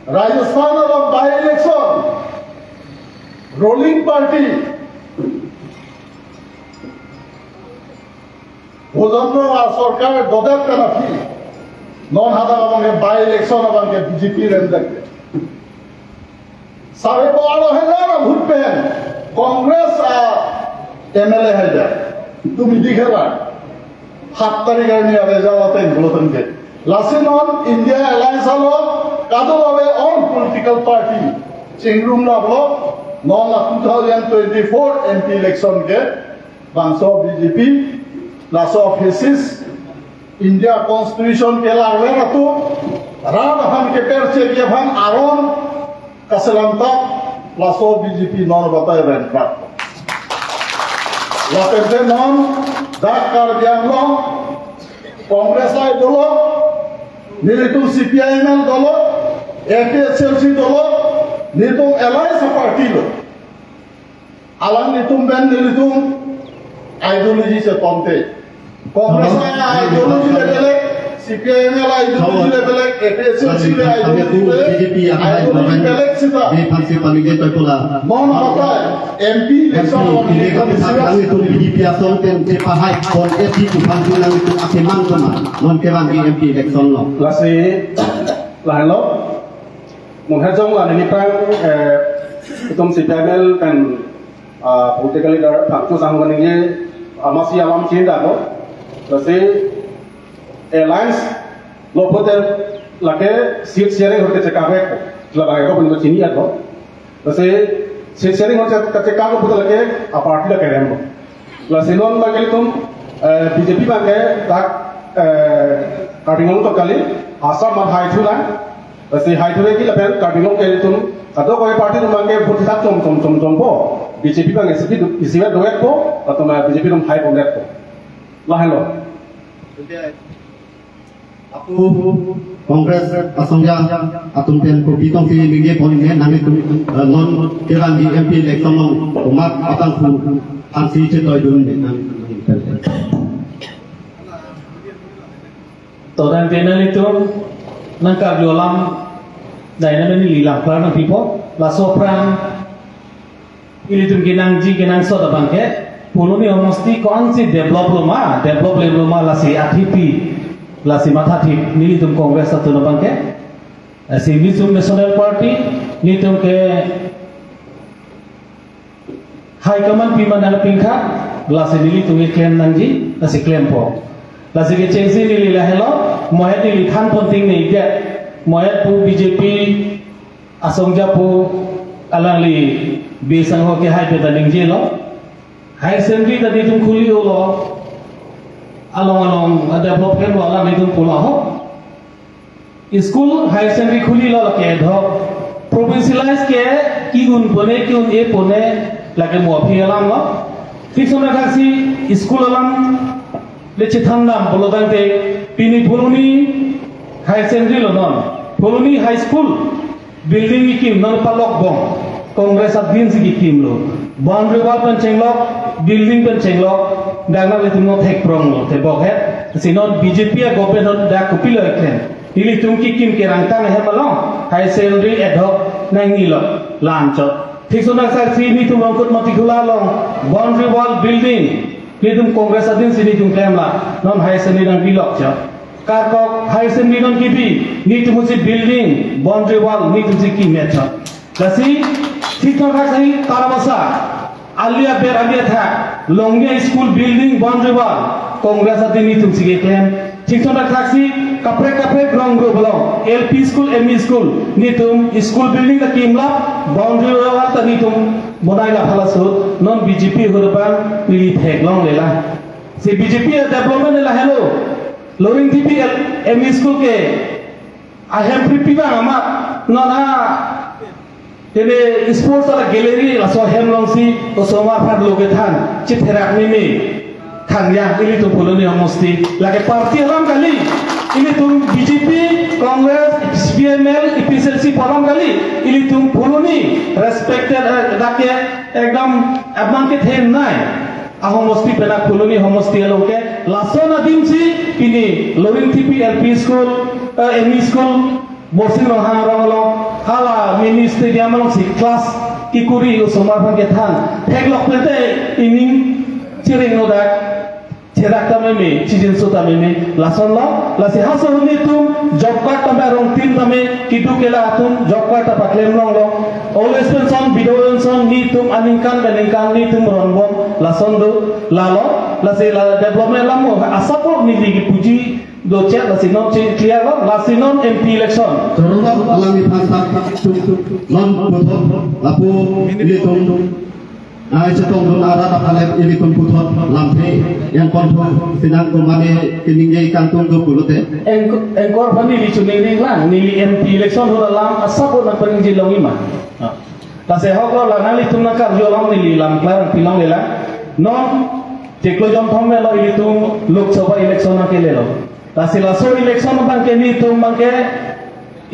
Rajasthan of by election rolling party Bozonno a sarkar dodat kana ki non hada abange by election abange BJP rendake सारे बारो है ना भूत पे कांग्रेस MLA है जा तुम दिखे ला हाथ तरी करनी आ रहे जाओ तो इन्फ्लुएंस के लास्ट ऑन इंडिया अलायंस आलो कादो लावे ऑन पॉलिटिकल पार्टी चिंगरूम लाभो नॉन 2024 MP इलेक्शन के बांसो BJP लास्ट ऑफ हिसिस इंडिया कॉन्स्टिट्यूशन के लावे ना तो राम हम के पेड़ से के हम Aron Kaselanta laso BJP non batai renkat. La perde non dakar dianglo Congress ay dolo nilitum CPIM dolo APSLC dolo nilitum Alliance party lo alang nilitum ben nilitum ideology se tomte Congress ay ideology le CPIM la ideology le APSLC le ideology BJP ये फांसी पलिगे तो Cola non होता है MP election ini kami sangat itu BJP asal tem pahai kon eti tu fansi nang itu akeman sama non kewan di MP election lo lasi lahlo munhajong la ni pang itum CPML kan politically dar phaktu sangwani ye amasi alam cinta ko lasi alliance lopote lake seat sharing hote chekave ko लगाए को बंदो चीनी आतो वैसे शेयरिंग हो कच्चे काम को लगे अपार्टी लगे हैं वो लसीनों में कल तुम BJP में के ताक कार्डिंगों तो कल आसाम में हाई थुला वैसे हाई थुले की लपेट कार्डिंगों के तुम अतो कोई पार्टी तुम में के फुटी साथ चोम को BJP में इसी में दोगे को और तुम BJP तुम हाई बोले को लाहलो aku Kongres Asongja atum pen ko bitong si bigi polin nami tu non kewan di MP election long umat atang ku hansi cetoy dun Todan tenal itu nangkap jolam dayana meni lilang karena pipo la sopran ili tum kinang soda bangke puluni omosti konsi develop luma la si atipi lasi mathathi nilitum Congress atau nabangke si Visum National Party nitum ke High Command Pimana Pingka lasi nili tungi claim nanji lasi claim po lasi ke cengsi nili lahelo mohet nili than penting ni dia mohet pu BJP asongja pu alang li besang ho ke high betaling jelo high assembly tadi tum khuli lo along develop ke lo alang nitum pula ho school high secondary खुली लो लगे धो प्रोविंशियलाइज के की उन बने की उन ए बने लगे मुआफी अलाम लो ठीक समय खासी स्कूल अलाम ले चिथांगम बोलोदांते पिनी पुलोनी हाई सेकेंडरी लो नॉन पुलोनी हाई स्कूल बिल्डिंग की नॉन पालक बॉम कांग्रेस अधीन से की टीम लो बाउंड्री वॉल पर चेंगलो बिल्डिंग पर चेंगलो डांगा ले तुम नो टेक प्रोंग लो ते बॉग है सिनोन बीजेपी या गवर्नमेंट डा कुपी लो एकलेन Ili tungki kim kerang tang he malong high salary adhoc nangi lo lancho thik sona sar si ni tum rongkut mati khula long boundary wall building ni tum congress adin si ni tum kemla non high salary nang bilok cha kar ko high salary non kibi ni tum si building boundary wall ni tum si kim cha kasi thik sona sai tarabasa alia ber alia tha longge school building boundary wall congress adin ni tum si kem thik sona taksi kapre grong gro belong LP school ME school nitum school building the kimla boundary wall ta nitum bonai la phala sud non BJP horban li thek long lela se BJP development la hello loring TP ME school ke I have pripiva ama nona tene sports la gallery la so hem long si to soma phar loge than chitherak ni thang ya ili to poloni homosti lage party alam kali ini tum BJP, Congress, CPML, EPSLC palang kali ini tum poloni respected dake ekdam abang ke then nai ahomosti pena poloni homosti aloke lasona dimsi ini loring TP LP school ME school borsing rohang ronglo hala mini stadium long si class kikuri usomar ke than theglok pete ini ciring nodak Cerak tameme, cijen so tameme, lason lo, lasi hasil ni tum job card tambe rong tim tame kidu kela atum job card apa claim long lo, always penson video penson ni tum aningkan ni tum ronbom lason do lalo, lasi la development lamo asapor ni lagi puji do chat lasi non clear lo, lasi non MP election. Terus alami fasa non putot lapu ini tum Nai setong don arah apalagi ini komputer lampe yang kontrol sinang kumane kiningnya kantung do pulote. Engkor bani li cuning lang nili MP election hura lam asapun na perinji long ima. Tase hoklo la nali tum na kar jolong nili lam klar pilong lela. Non teklo jom thome lo ili tum Lok Sabha election na kele lo. Tase la so election bang ke ni tum bang ke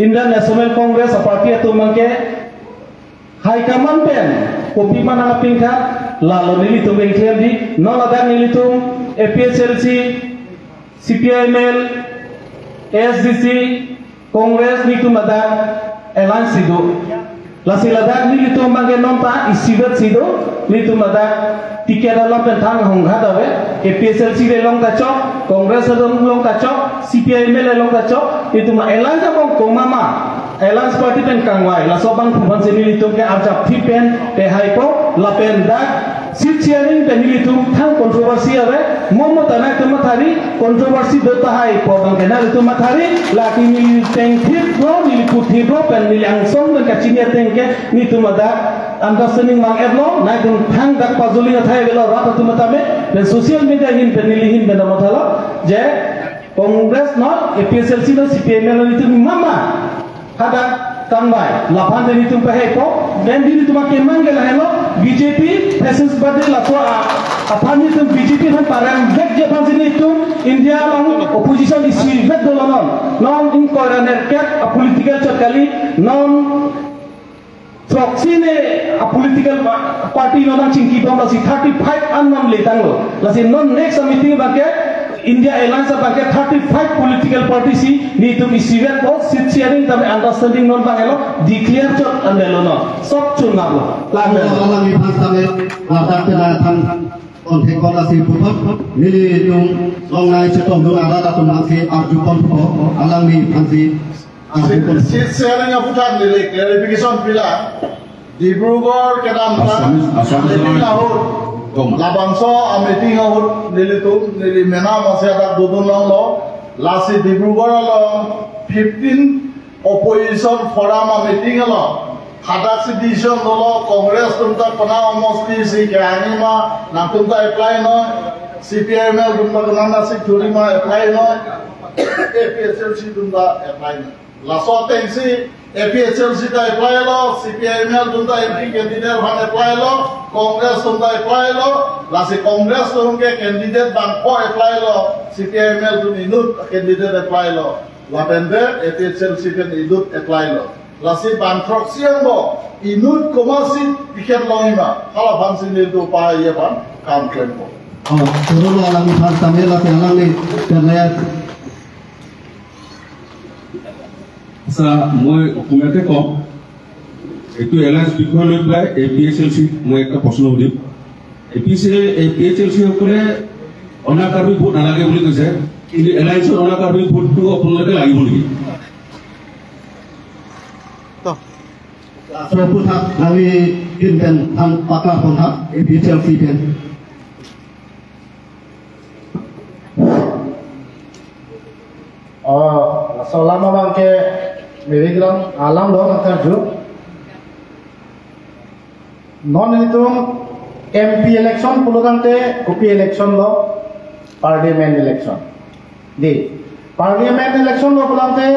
Indian National Congress party tum bang ke High Command pen kopi mana pingka lalu nili tum engkler di non ada nili tum EPSLC CPML SDC Congress ni tum ada alliance sido lasi ladak nili tum bangke non ta isidat sido ni tum ada tiket dalam pentang hongga dawe EPSLC le long kacok Congress long kacok CPML long kacok itu mah alliance apa komama Alliance Party pen kangwai la sobang phuban se nilitum ke arjap thi pen te haipo la pen dak sit sharing pen nilitum thang controversy ave momo tana tum thari controversy do ta haipo bang kana litum thari la ki ni teng thip no ni puthi do pen ni ang song ben ka chinia teng ke ni tum da understanding mang eblo na tum thang dak pazuli na thai belo rat tum tame pen social media hin pen nilihin ben mathala je Congress not EPSLC no CPML no itu mama ada tambah lapan dari itu pakai po dan di itu makin manggil hello BJP presis badil atau apa ni itu BJP kan parang back Jepang sini itu India long opposition isu back dulu non incoherent cat a political cakali non proxy ne a political party non cingki bom lasi 35 unknown letang lo lasi non next meeting bagai India Alliance pakai 35 political parties ni tu isian ko sit sharing tapi understanding non bang elo declare jot andelo no sok chun ngap lo lang alami fasa me warta pela than kontek kola si putot nili tung long nai chetong do ada tum nasi arju kon ko alami fansi seat sharing of Bhutan nili clarification pila Dibrugarh kedamta meeting ahut labangso a meeting ahut nili tu nili mena masya dudun lo lasi Dibrugarh lo 15 opposition forum a meeting lo Hadak decision lo Congress tunta pana mostly si kani ma na tunta apply no CPIML tunta kanana si thuri ma apply no APSLC tunta apply no laso tensi APSLC ta apply lo CPIML tunta MP candidate han apply lo Congress tunta apply lo lasi Congress tunke candidate ban ko apply lo CPIML tun inut candidate apply lo lapende APSLC ten inut apply lo lasi ban proxian bo inut komasi piket loima hala fansin itu pa ye ban kam klempo turun alang har tamel lasi alang ni terlihat sa moi kumete ko itu elas bikole play APSLC moi একটা প্রশ্ন উঠি APSLC করে অনাকারী ভোট নালাগে বলি কৈছে কিন্তু এলাইন্সৰ অনাকারী ভোটটো আপোনালোকে লাগিব নেকি so puthak nawi kinten han pakla puthak APSLC ten selama bangke merigram alam lo nanti ju non itu MP election puluhan te UP election lo parliament election di parliament election lo puluhan te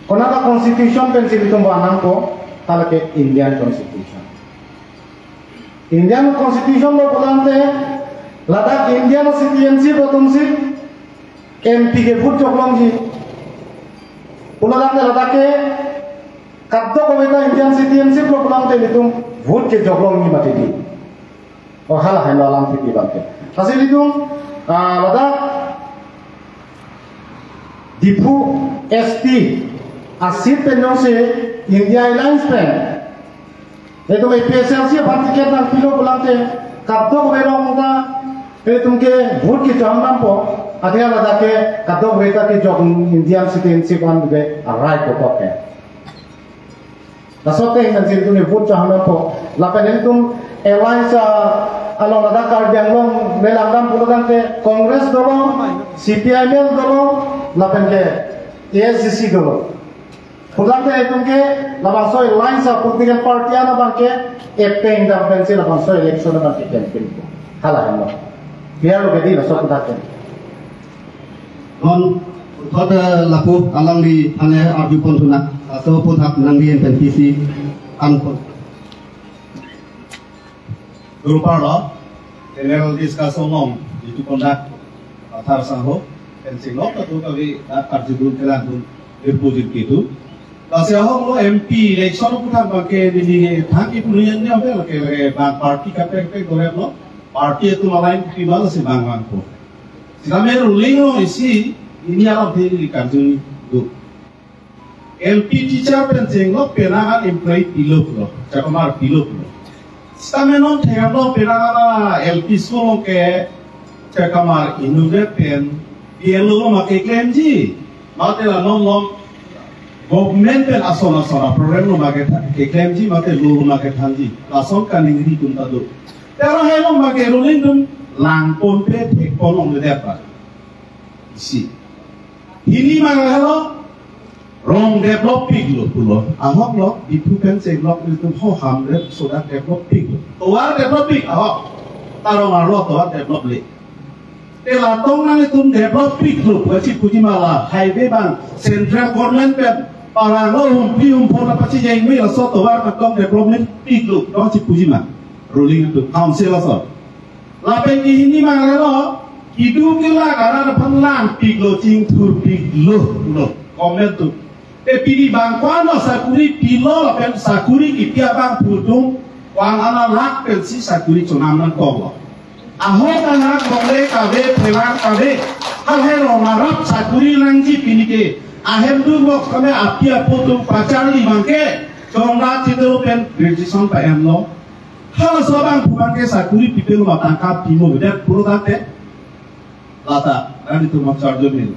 konata constitution pensi itu banang ko kalau ke Indian constitution lo puluhan te Ladakh Indian citizenship betul sih MP के भूत चौकलंग जी पुलांग लदाखे कद्दो को बेटा Indian citizenship लो पुलांग ते लितुम भूत के चौकलंग ही मत दी और हाल है लालांग की बात है ऐसे लितुम लदाख दीपू ST 80 पेनों से इंडिया एयरलाइंस पे ये तो APSLC भारतीय के नाम पिलो पुलांग ते कद्दो को बेटा मुका फिर तुमके भूत के चौकलंग पो Adanya ladake kado berita ke jog Indian citizenship an be right ko ke. Nasote yang nanti itu ni vote cahana po. Lapan itu airlines alo ladak kardiang long melangam puluhan ke Congress dolo, CPIML dolo, lapan ke ASCC dolo. Puluhan ke itu ke lapan so airlines political party ana bangke campaign dan pensi lapan so election bangke campaign. Halah hamba. Biar lo kedi nasok puluhan. non thot laku alang di ane arju pon tunak so puthak nang di NPC an pon Grupar lo general discussion long itu conduct athar sangho pensing lo tu kavi arju group kelan pun deposit gitu lasi ahong lo MP election puthak bangke di thang ipunian ni apa lo ke bang party kapek gorep lo party itu malain tribal si bang ko Kami ruling lo isi ini alam diri karjuni do. LP teacher penting lo penangan employee pilot lo, cakamar pilot lo. Kami non tengah lo penangan LP sekolah ke cakamar innovate pen, dia lo makai claim ji, mati lah non lo government pen asal program lo makai claim ji, mati lo makai thanji, asal kan ingri tunta do. Terus hello makai ruling dum. Lang pon pe tek pon ong de pa si ini mangalo rong develop pig lo pulo ahok lo itu kan se blok itu ho hamre soda develop pig to war develop pig ahok tarong aro to war develop le te la tong nang itu develop pig lo pasi puji mala highway bang central government pe para lo pi pon apa si jeng mi so to war ma kong development pig lo to si puji ma ruling itu council so Lapen ini mana lo? Hidup kita karena penlang piglo cing tur piglo lo komen tu. Tapi di bangkuan lo sakuri pilo lapen sakuri kipia bang putung wang anak lak pensi sakuri cunaman kong. Ahok anak kongre kabe pelang kabe hal helo marap sakuri langji pinike. Ahem tu bok kami api putung pacar li bangke jongrat itu pen graduation pa lo. Hal seorang bukan ke sakuri pipil matangkap timo beda puluh kate lata dan itu maksud jomin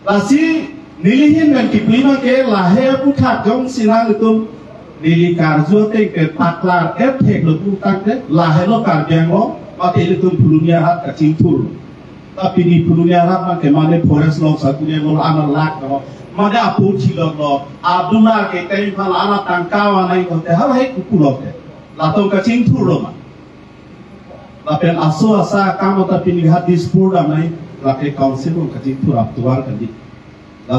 lasi nilihin dan kipima ke lahir putat jong sinang itu nili karjo te ke paklar tek lo putat ke lahir lo karjang lo pakai itu pulunya hat kacing tur tapi di pulunya hat makai mana forest lo satunya lo anak lak lo mana apu cilok lo abdullah ke kai pal anak tangkawan ai ko te hal hai kupulok te latong kacing tur lo ma tapi aso asa kamu tapi ni hadis pura mai laki council ko kacing tur abtuar kandi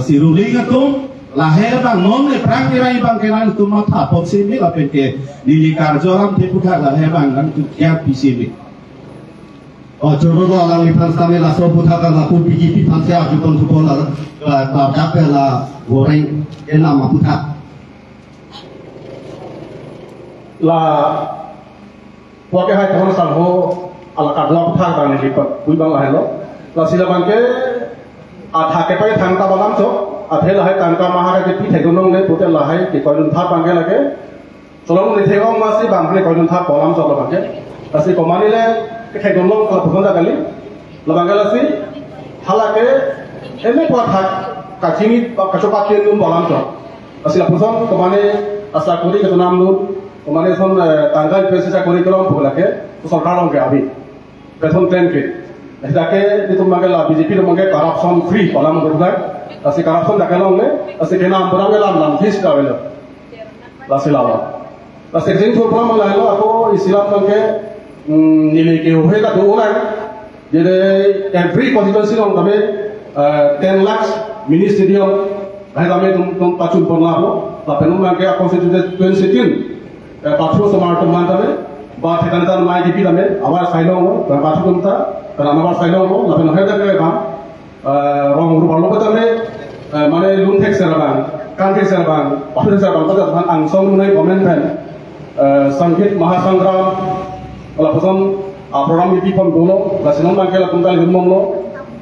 si ruling itu lahir bang non le perang kira bang kena itu mata pop sini lah peke nili karjo ram te putar lahir bang kan itu kiat pisini. Oh jodoh orang lipan kami lah so putar kan aku BJP pantai aku pun tukar lah pada pela goreng enak putar. Lah wakil hai tahun salho ala kadla putar bang lipat pun bang lahir lo lah sila bang ke आधा के पाए थांगता बालाम चो आधे लाहे तांका महारा के पीठे गुनों ने पुते लाहे के कोई था बांगे लगे चलो ने थे गो मासी बांगे कोई था बालाम चो बांगे असी कमानी ले के थे गुनों को भगंदा गली लबांगे लसी हाला के एने को था काचिनी कचोपा के गुन बालाम चो असी लपुसम कमाने असा कोरी के नाम नु कमाने सन तांगा प्रेसिसा कोरी कलम भगला के तो सरकार के अभी बेथन ट्रेन के Dake itu mangala BJP itu mangala corruption free kalau mau berbuat, asi corruption dake lah ongle, asi kena ampun lah nam fis kawel, lasi lawa. Lasi kerja itu pernah mangala aku Islam mangke nilai keuhe ka dua orang, jadi every constituency orang kami 10 lakhs mini stadium, kami tum pacun pernah aku, tapi nu mangke constituency 20 pacun sama teman kami, bah tekan mai di kami, awal sailong, dan pacun kita. Karena nama saya lo, tapi nak hendak ke bang, orang rumah lo betul ni, mana loan tax serban, country serban, apa serban, pada tuan angsong mengenai komen pen, sangkit mahasanggram, kalau pesan program itu pun dulu, lasinon bangke lah tunggal rumah lo,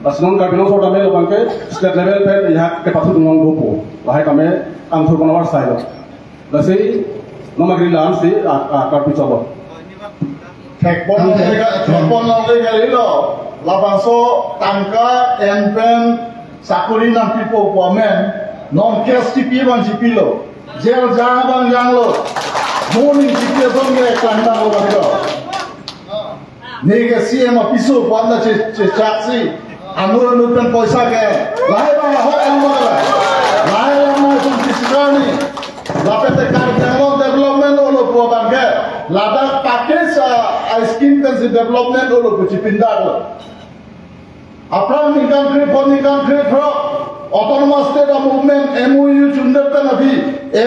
lasinon kabinet soal kami lo bangke, state level pen, ya ke pasal dengan gopo, lahir kami angsur penawar saya lo, lasi nama gerilan si akar picoba. Tekpon nanti kali lo, lapanso tangka enpen sakuri nam pipo pomen non kes tipi bang tipi lo, jel jang bang jang lo, morning tipi bang ke kanda lo bang lo. Nega CM apiso panda chaksi, amur nupen poisa ke, lahir bang hot amur lahir bang itu disikani, lapete kar janglo development lo po bang ke. Ladakh package skin cancer development olo kuci pindah lo. Apram nikam kre pro autonomous state of movement MOU chundar pe nabi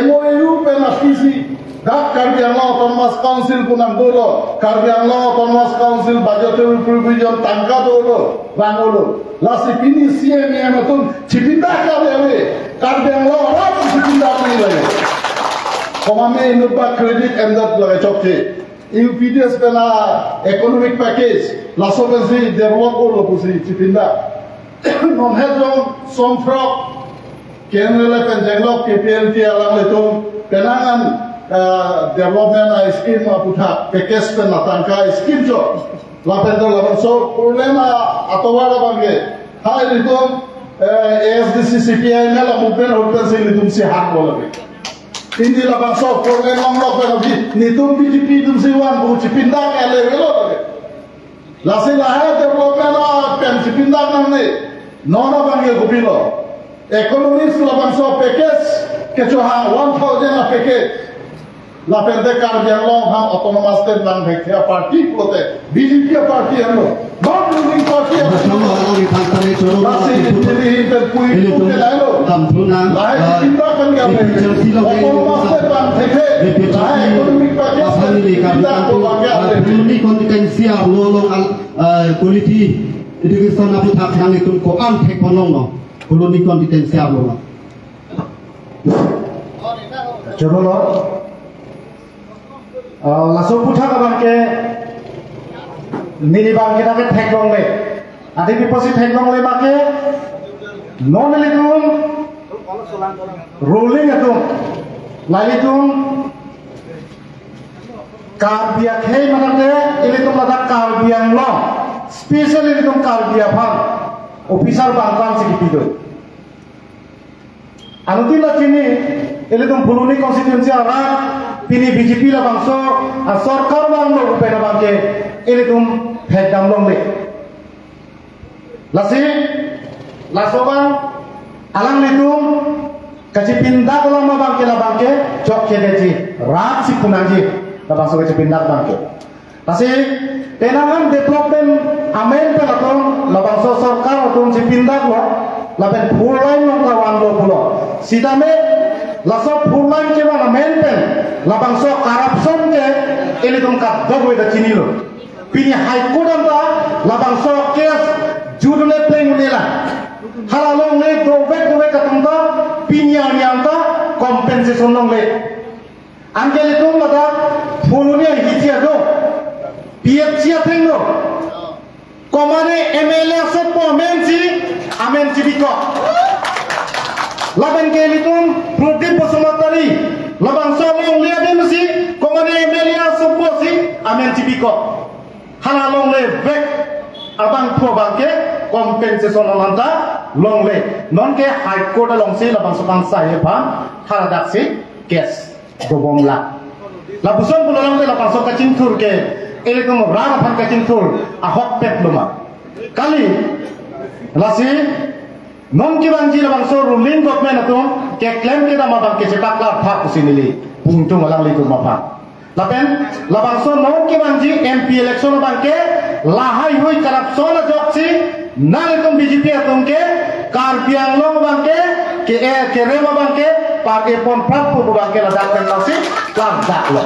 MOU pe nafisi dak Karbi Anglong autonomous council punang dolo Karbi Anglong autonomous council budgetary provision tangka dolo bangolo lasi pini CM yang atun cipindah kali Karbi Anglong orang cipindah ni lagi. Komame inupa credit emdat lagi cokce. UPDS pena economic package laso bensi develop olo pusi cipinda. Non hedong somfrok kenrele penjenglok KPLT alam letung penangan development scheme aputha package pena tangka scheme jo. Lapendo lapan so problema atowara bange. Hai letung ASDC CPI mela movement hotel sing letung si hak boleh. Hindi labang so problem long lok pe nitum BJP tum siwan bu cipindak ele velo lasi lahe development a pen cipindak nang ne nona bange gopilo economics labang so package kecho ha 1000 a package la pende Karbi Anglong ham autonomous state lang bhekya party prote BJP party ano non ruling party lasi hindi per pui pute lailo lahe cipindak kan ga autonomous state lang bhekya lahe economic package cipindak ko bangya Ini kontingensia lolong quality education apu tak nang itu ko an thek ponong no koloni kontingensia lolong. Coba lo, langsung putar kawan ke mini bang kita ke teknong le, ada di posisi teknong le make non itu ruling itu, lain itu Karbi Anglong mana ke ini tu ada Karbi Anglong, special ini tu Karbi Anglong, official bangkang segitu. Anu tila kini ele tum buluni konstituensi ara pini BJP la bangso a sarkar bang lo upena bangke ele tum hedam long le lasi lasoba alang litum kaci pindah lama bangke la bangke jok kedeji rak si punanji la bangso kaci pindah bangke lasi tenangan development amen pelaton la bangso sarkar tum si pindah lo laben purlain nong kawan lo pulo sidame laso purlain ke wana menten labang so corruption ke ini tum kat dogwe da chini lo pini high court anta labang so case judule pleng nela halalong le dove katumta pini ani anta compensation nong le angel tum lada pulunia hitia do PFC thengno komane MLA so pomensi amen cibiko laban kelitum Pradeep Basumatari labang somong liade mesti komane Emelia Soposi amen cibiko halalong le vek abang po bangke compensation nanta long le non ke high court long si labang sokang saya pan haradaksi kes dobong la labuson pulang le labang sok kacing tur ke ele kum rara pan kacing tur ahok pet luma kali lasi non kibanji labang so ruling government atum ke claim kita mabang ke cetak la phak usinili pungtung alang litu mapa lapen labang so non kibanji MP election bang ke lahai hui corruption joksi nal tum BJP atum ke karbiang long bang ke rema bang ke pake pon prak pu bang ke la dak kan lasi kang dak lo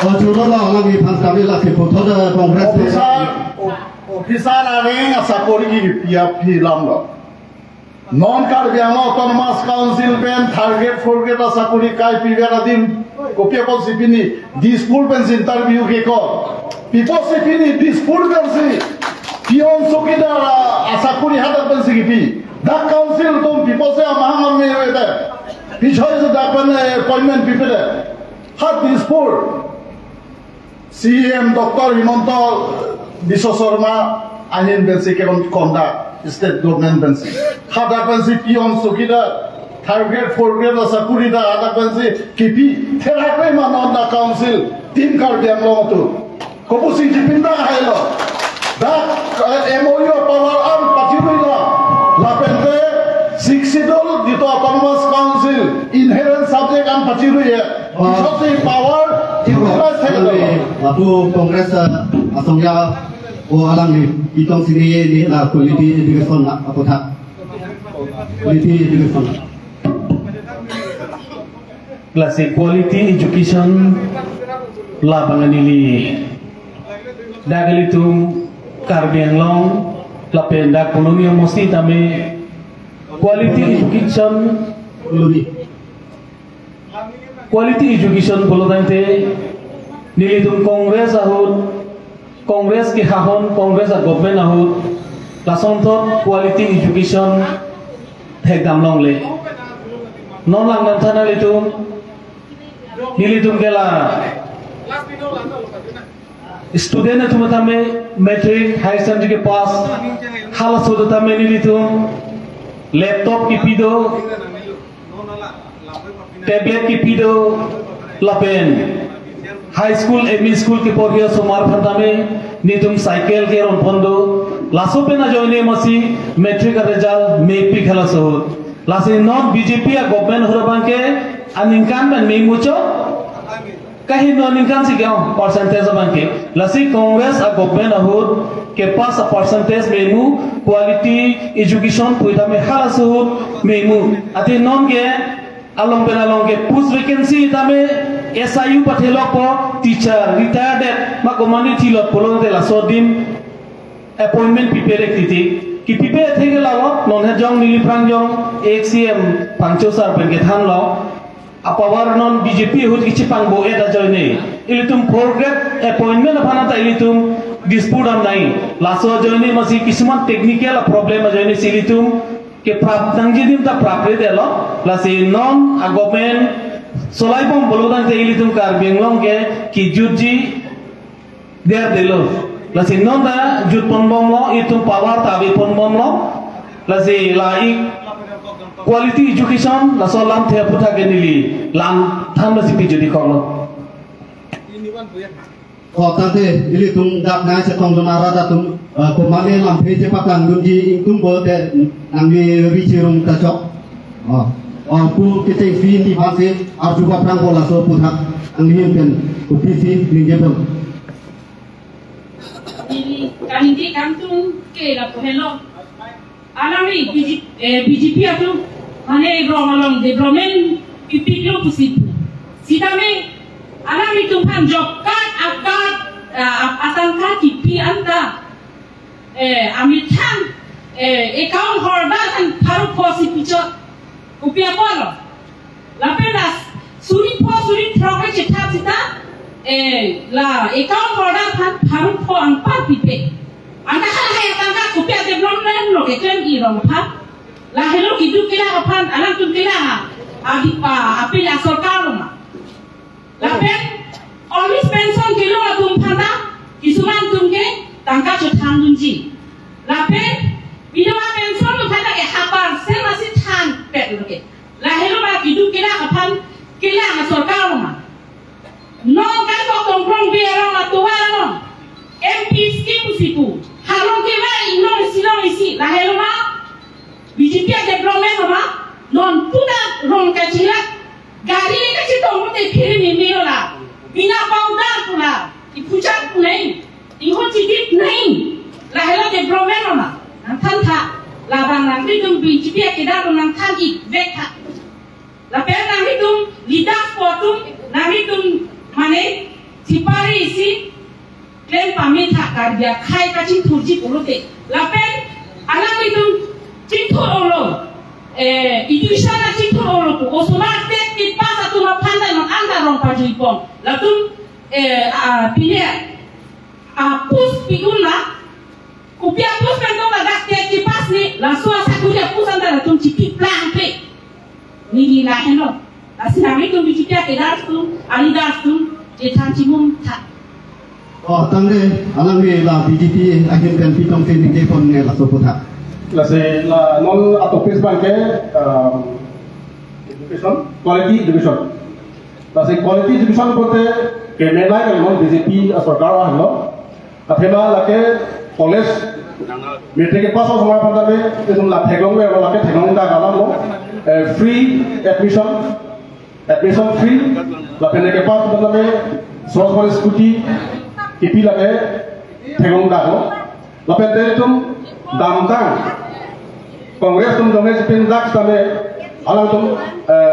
Juno lah lagi pansari lagi foto dah kongres. Officer aring asapori PFP lam lo. Non Karbiang Autonomous Council ben target forget asapori kai pivera din kopia posipini dispute interview ke ko. People sipini dispute pion sokida asapori hada pensigipi. Da council tom people se amahang me weda. Pichoi se da pan appointment people hat dispute. CM Dr. Himanto Biswa Sharma ahin bensi ke konda state government bensi hada bensi pion sokida target forget asapuri da hada bensi kipi therapy manonda council team Karbiang lo tu kopusi jipinda hailo da MOU power am patirila lapente Sixidol dito autonomous council inherent subject am patiruye because power waktu kongres asongya alang ni itong sini ni la quality education apa tak quality education Klasi quality education labangan ini dagal itu Karbiang long lapenda koloni mesti tame quality education bolo dante nilitum kongres ke hahon kongres a government ahut lasontot quality education hegam long le non langan thana litum nilitum kela student tu matame matric high secondary ke pass hala sodo tame nilitum laptop ki pido tablet ki pido lapen high school ME school ke porgia somar phantame nitum cycle ke ron phondo laso pe na joine masi matric result me pi khala so lasi non BJP a government horabang ke aninkan ban me mucho kahi non inkan si gao percentage bang ke lasi congress a government ahur के पास percentage MEMU quality education पुइता में हाला सुहुत मेमू अति नॉन के along के पुस वैकेंसी तमे SIU पठेलो को टीचर रिटायर्ड मा गोमानी थिलो पोलो दे ला सोदिम अपॉइंटमेंट प्रिपेयर एक्टिविटी कि प्रिपेयर थे के लाओ नॉन है जोंग नीली फ्रांग जोंग एक्सीएम पांचो सर पेन के थान लो अपावर नॉन बीजेपी हुत किछि पांगबो एदा जॉइने इलितुम प्रोग्रेस अपॉइंटमेंट फाना ता इलितुम dispute am nai laso joini masi kisman technical problem joini silitum ke praptangji dim ta prapre delo lasi non a government solai bom bolodan te ilitum Karbiang long ke ki jutji der delo lasi non da jut pon bom lo itum power ta bi pon bom lo lasi lai quality education la so lam the putha ke nili lam tham la sipi jadi kholo Kota ini tum dak na se tong dona rada tum komane lam phe je pakang dun ji tum bo te angwi richirum ta chok pu kite fi ni base arju ba prang bola so putha angwi pen ku pc ninge pon Kalinti kantung ke la pohelo alami BJP atu mane romalong development pipiklo pusip sidame alami tumpan job card akad atangka kipi anta amitan account holder and paru posi picho upia polo la penas suri program cita cita la account holder pan paru po angpa pipe anda hai atangka upia development lo ke claim irong pa la hello kidu kila apan alam tum kila adipa apil asal kaloma la pen always pension kilo atum phanda kisuman tumke tangka chothan dunji la pen bidawa pension phanda ke habar se masi than pet loke la hello ba kidu kila apan kila na sarkar ma no ka ko komprong biara ma tuwa no MP scheme sipu halong ke ba ino isi la hello ma BJP development ma non puta rong ka chila gari ka chito mo te phiri ni la बिना पाउडर पुला इपुचा नहीं इहो चिदित नहीं लाहेलो डेवलपमेंट ना नंथन था लाबां नांगि तुम बीजीपी के दारो नंथन की वेखा लापे नांगि तुम लीडर पोतुम नांगि तुम माने सिपारी इसी क्लेम पामी था कार्या खाई का चिन थुरजी पुरोते लापे आलांगि तुम चिंथो ओलो education na cintu orang tu, osolar tek kita satu pandai nak anda orang paju ipon, lalu pilih pus pigula, kupia pus kantor bagas tek kipas ni, langsung aku dia pus anda lalu cipi plan pe, ni lah heno, asalnya tu bicara kedas tu, alidas tu, jetan cimum tak. Tangge alamge la BJP akhirkan pitong training day pon ne la sopotha. La non atopis banke education quality education la quality education bote ke menai ke non BJP sarkar halo athema lake college metric pass ho samay pandame esum la thegong me lake thegong da galam lo free admission free la pene ke pass pandame source scooty kipi lake thegong da ho la pene tum damtang Congress तुम डोमेस पिन दाक्स तमे अलग तुम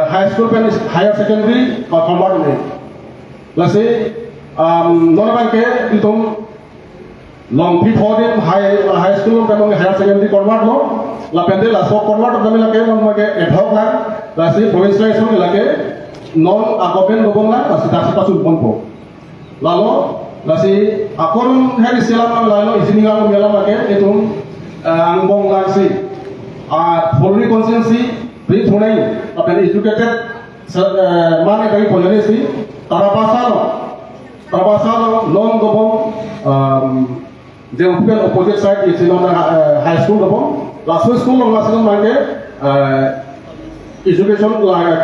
high school पेन higher secondary और commerce में लसे नॉर्मल के तुम लॉन्ग भी फॉर्म हाई स्कूल में तुम हायर सेकेंडरी कॉमर्स लो लापेंडे लासो कॉमर्स तमे लगे नॉन मगे एडहॉक ला लसे प्रोविंशियलाइजेशन लगे नॉन अगोपेन लोगों ला लसे दासी पासु बंपो लालो लसे अकोरम हेरी सेला लालो इसिनिंगा मेला लगे ये तुम अंगबोंग लासी Fully consciency, bring thunai, apne educated, mane kami polisi si, tarapasalo, non gobong, jauh opposite side isi non high school gobong, last school long last school mane education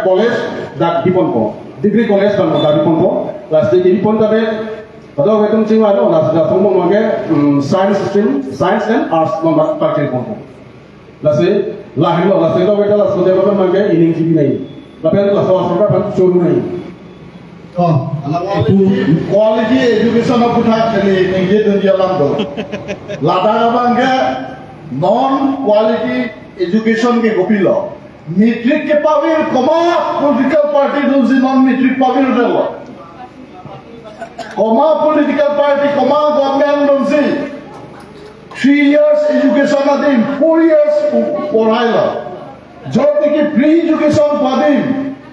college dak dipon po, degree college kan dak dipon po, last degree dipon tapi, atau betul sih ada, last sombong mane science stream, science and arts non pakai dipon po. लसे लाहिलो लसे तो बेटा लसे तो बेटा मंगे इनिंग जी नहीं लपे लसे वासुका बंद चोरू नहीं quality education of putha kali ninge dunia lamdo lada bange non quality education ke gopilo metric ke pavir koma political party dozi non metric pavir relo koma political party koma government dozi 3 years education adim 4 years पढ़ाइला जब तक free education पादिम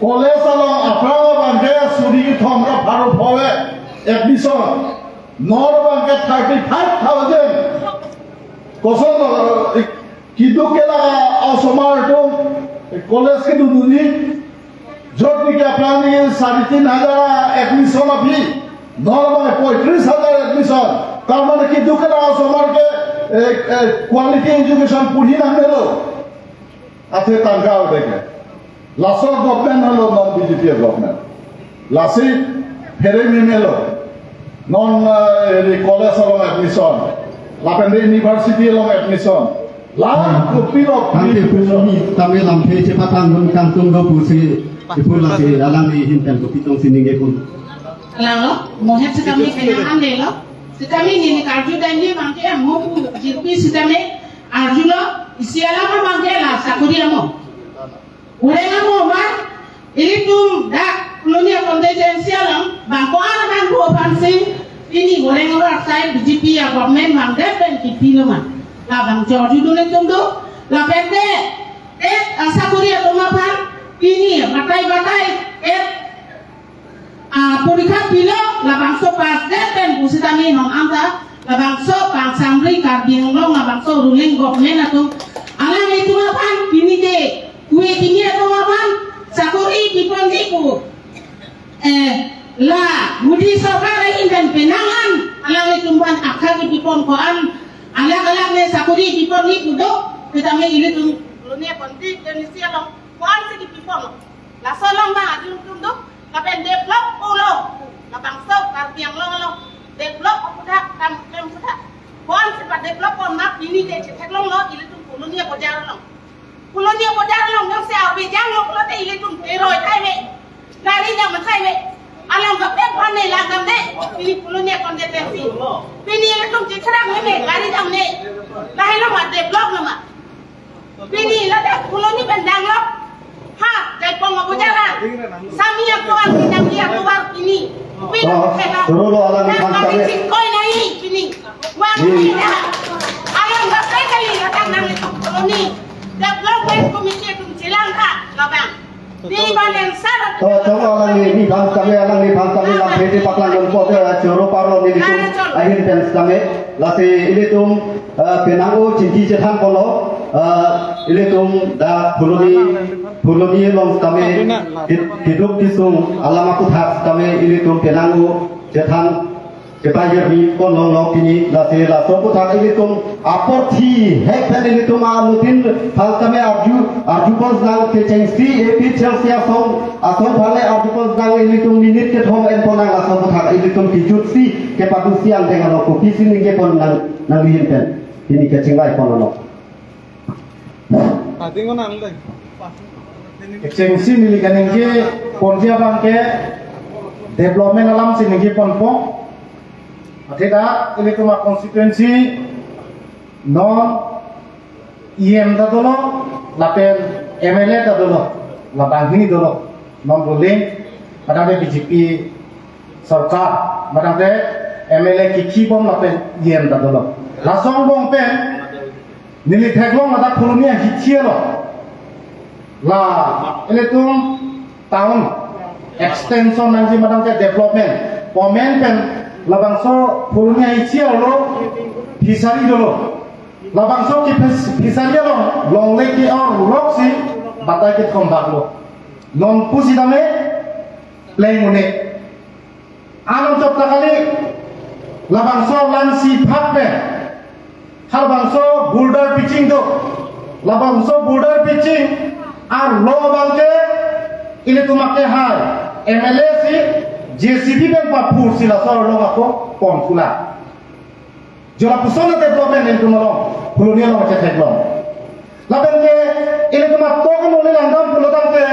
कॉलेज आलो अपना बांगे सुरी थमरा फारो फवे admission nor बांगे 35,000 कोसन किदु केला असमार तो कॉलेज के दुदुनी जब तक अपना ने 3,500 एडमिशन अभी नॉर बांगे 35,000 एडमिशन कामन किदु केला असमार के क्वालिटी एजुकेशन पुरी ना मेलो Ate tanggal deke. Laso government halo non BJP government. Lasi fere mimelo non college halo admission. Lapen university halo admission. La kopiro Kami puloni kami lampe cepat tanggung kantung do pusi ipun lasi dalam di hinten ko pitong sininge pun. Lalu, mohon sekami kenangan deh lo. Sekami ini karju dan dia bangke mau jirupi sekami arju lo. Isialah mah bangke lah sakuri mo. Udah mo bang, ini tuh dak kolonia kontinensial lang. Bangko anak kan dua pansing. Ini goreng orang saya BJP ya government bang depan kipi lo mah. Lah bang George dulu tunggu. Lah pende, sakuri atau mapan. Ini batai-batai, purika pilo labangso pas depen pusitami non anta labangso bang samri karbing long labangso ruling government atau alang itu mapan ini de kue kini atau mapan sakuri dipon diku la budi sokara indan penangan alang itu mapan akal dipon koan alang ne sakuri dipon diku do kita me ini tu dunia konti Indonesia long koan sih dipon la solong bang adun tundo kapan develop ulo, kapang sok karbiang lo, develop apa kam sudah. Kon sempat develop kon mak ini deh cetak lo, ini tuh kolonia bojar lo, yang saya bejang lo, kalau teh ini tuh eroi thai dari yang thai alam kapten kon nih lagam deh, ini kolonia kon detensi, ini tuh cetak ini dari yang nih, lahir lo mak develop lo mak, ini lah deh kolonia bendang lo. Ha, dari pengabujaran. Sami yang keluar yang keluar ini. Suruh lo alam kami koi naik ini. Wang ini. Alam basai kali datang nang itu koloni. Development Committee itu jelang ha, labang. Di bagian sana. Coba alang ni bang kami lam peti paklan jompo ke suruh paro ni itu akhir dan kami lasi ini tuh penanggu cinci cetan polo ini tuh dah Puloni long kami hidup di sung alam aku tak kami ini tuh penanggu cetan kebayar ni kon long kini lasi laso aku tak ini tuh aporti hek ini tuh malutin hal kami arju pos nang kecengsi epi chelsea asong bale arju pos nang ini tuh minit ke thom enponang laso aku tak ini tuh kijutsi ke padusian dengan aku kisi ni ke pon nang lihinten ini kecenggai pon long. Tadi ngon nang deh. Ekstensi milikan ini ponja bangke development alam sini ponpo. Ada ini cuma konstituensi non IM dah dulu, lapen MLA dah dulu, lapang ini dulu non ruling. Ada BJP sarkar, ada MLA kiki bom lapen IM dah dulu. Langsung bom pen nilai teglong ada kolonia hitia lo. Lah, ini tuh tahun extension nanti madam development, komen pen labangso punya isia lo, hisari dulu, labangso hisari lo, long lagi or loksi, batai kita kombak lo, non pusi dame, play mune, alam cipta kali, labangso lansi pakpe, hal bangso border pitching tu, labangso border pitching. Ar lo bangke ini tu makai hal MLA si JCB ben papur sila sor lo ngako konsulat. Jora pusona development itu malo kolonial lo macam develop. Lapan ke ini tu mak token oleh langgam pulau tangke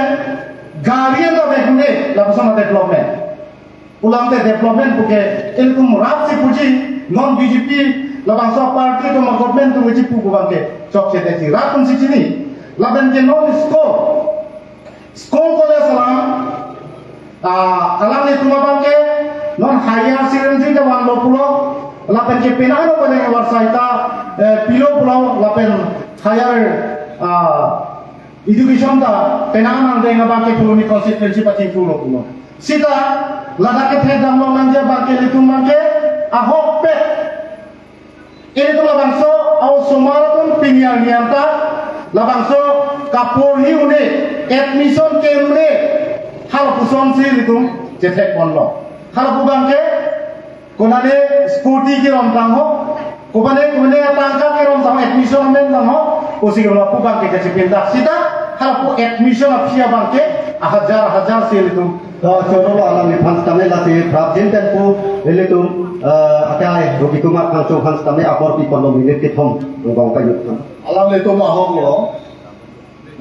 garian lo behune la pusona development. Ulang te development buke ini tu murab si puji non BJP la bangsa parti tu mak government tu uji puku bangke cok ceteti rapun si sini. Laban ke non skol ko salam alam ni tuma bangke non haya sirenji ke wan lo pulo laban ke penano ko ne warsaita pilo pulo laban higher education da penano de ngabangke pulo ni constituency pati pulo sita lada ke thedam lo nanje bangke litum bangke ahok pe ini tu labangso au sumaratun pinyal nianta labangso kapurhi une admission ke une hal puson si itu cetek ponlo hal bubangke konane scooty ki rom tang ho kobane tangka ke rom tang admission men tang ho usi rom bubangke ke pindah sita kalau admission apia bangke hajar selitum Coro alam ni fans kami lasi prabjin tempu elitum akai rogi kumar pangso fans kami apor pi kono minit kitom ngong kayu. alam itu mahong lo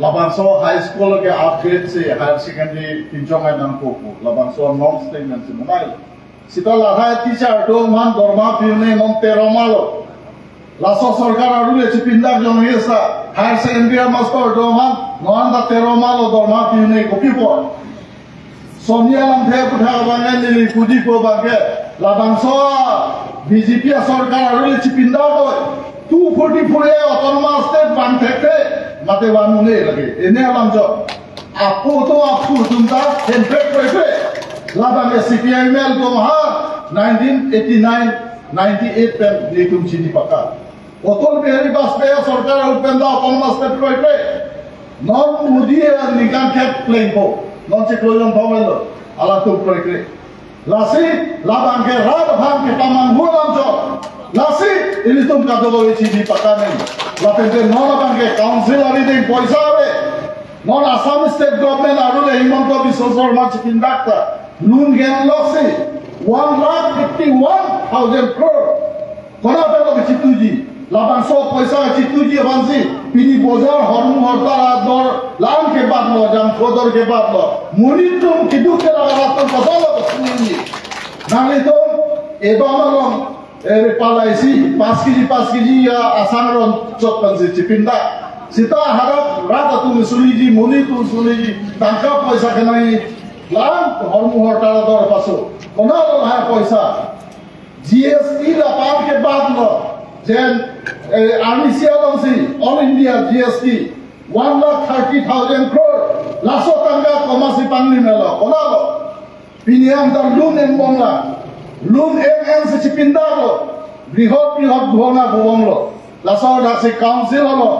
labangso high school ke upgrade se higher secondary pinjong ay nang popo labangso non statement se munai sita lahai teacher do man dorma piune non teromalo laso sarkar arule chipindak jong yesa higher secondary master do man non da teromalo dorma piune kopipo Sonia lam the putha bangai nili puji ko bange labangso BJP sarkar arule chipindak do 244 autonomous state ban theke mate wanu ne lagi ini alam jo apu junta hempek pepe labang CPIML ko ha 1989 98 pen ditum chini paka otol behari baspeya sarkar upenda autonomous state pepe non mudi nikan ket plane ko non cheklojon thomelo ala tu pepe lasi labang ke rad bhang ke tamang hulam jo lasi ini tum kadogo chini paka ne lapente non bange council ari de paisa ave non Assam state government arule Himanta Biswa Sarma chipindakta loan gen loksi 1,51,000 crore kona pelo chituji labang so paisa chituji bansi pini bozar hormu horta dor lam ke bad lo jam kodor ke bad lo munitum kidu ke lagarat pasalo basuni nali to ebamalom palaisi 5 kg ya asanron chotpan se chipinda sita harap rata tu suliji muni tu suliji tangka paisa kenai lam hormu horta dor paso kona lo ha paisa GST la pan ke bad lo jen anisialom si all India GST 1,30,000 crore laso tangga komasi pangli melo kona lo piniam dar loan en bongla loan en se chipinda lo bihot bhona bhong lo laso da se council lo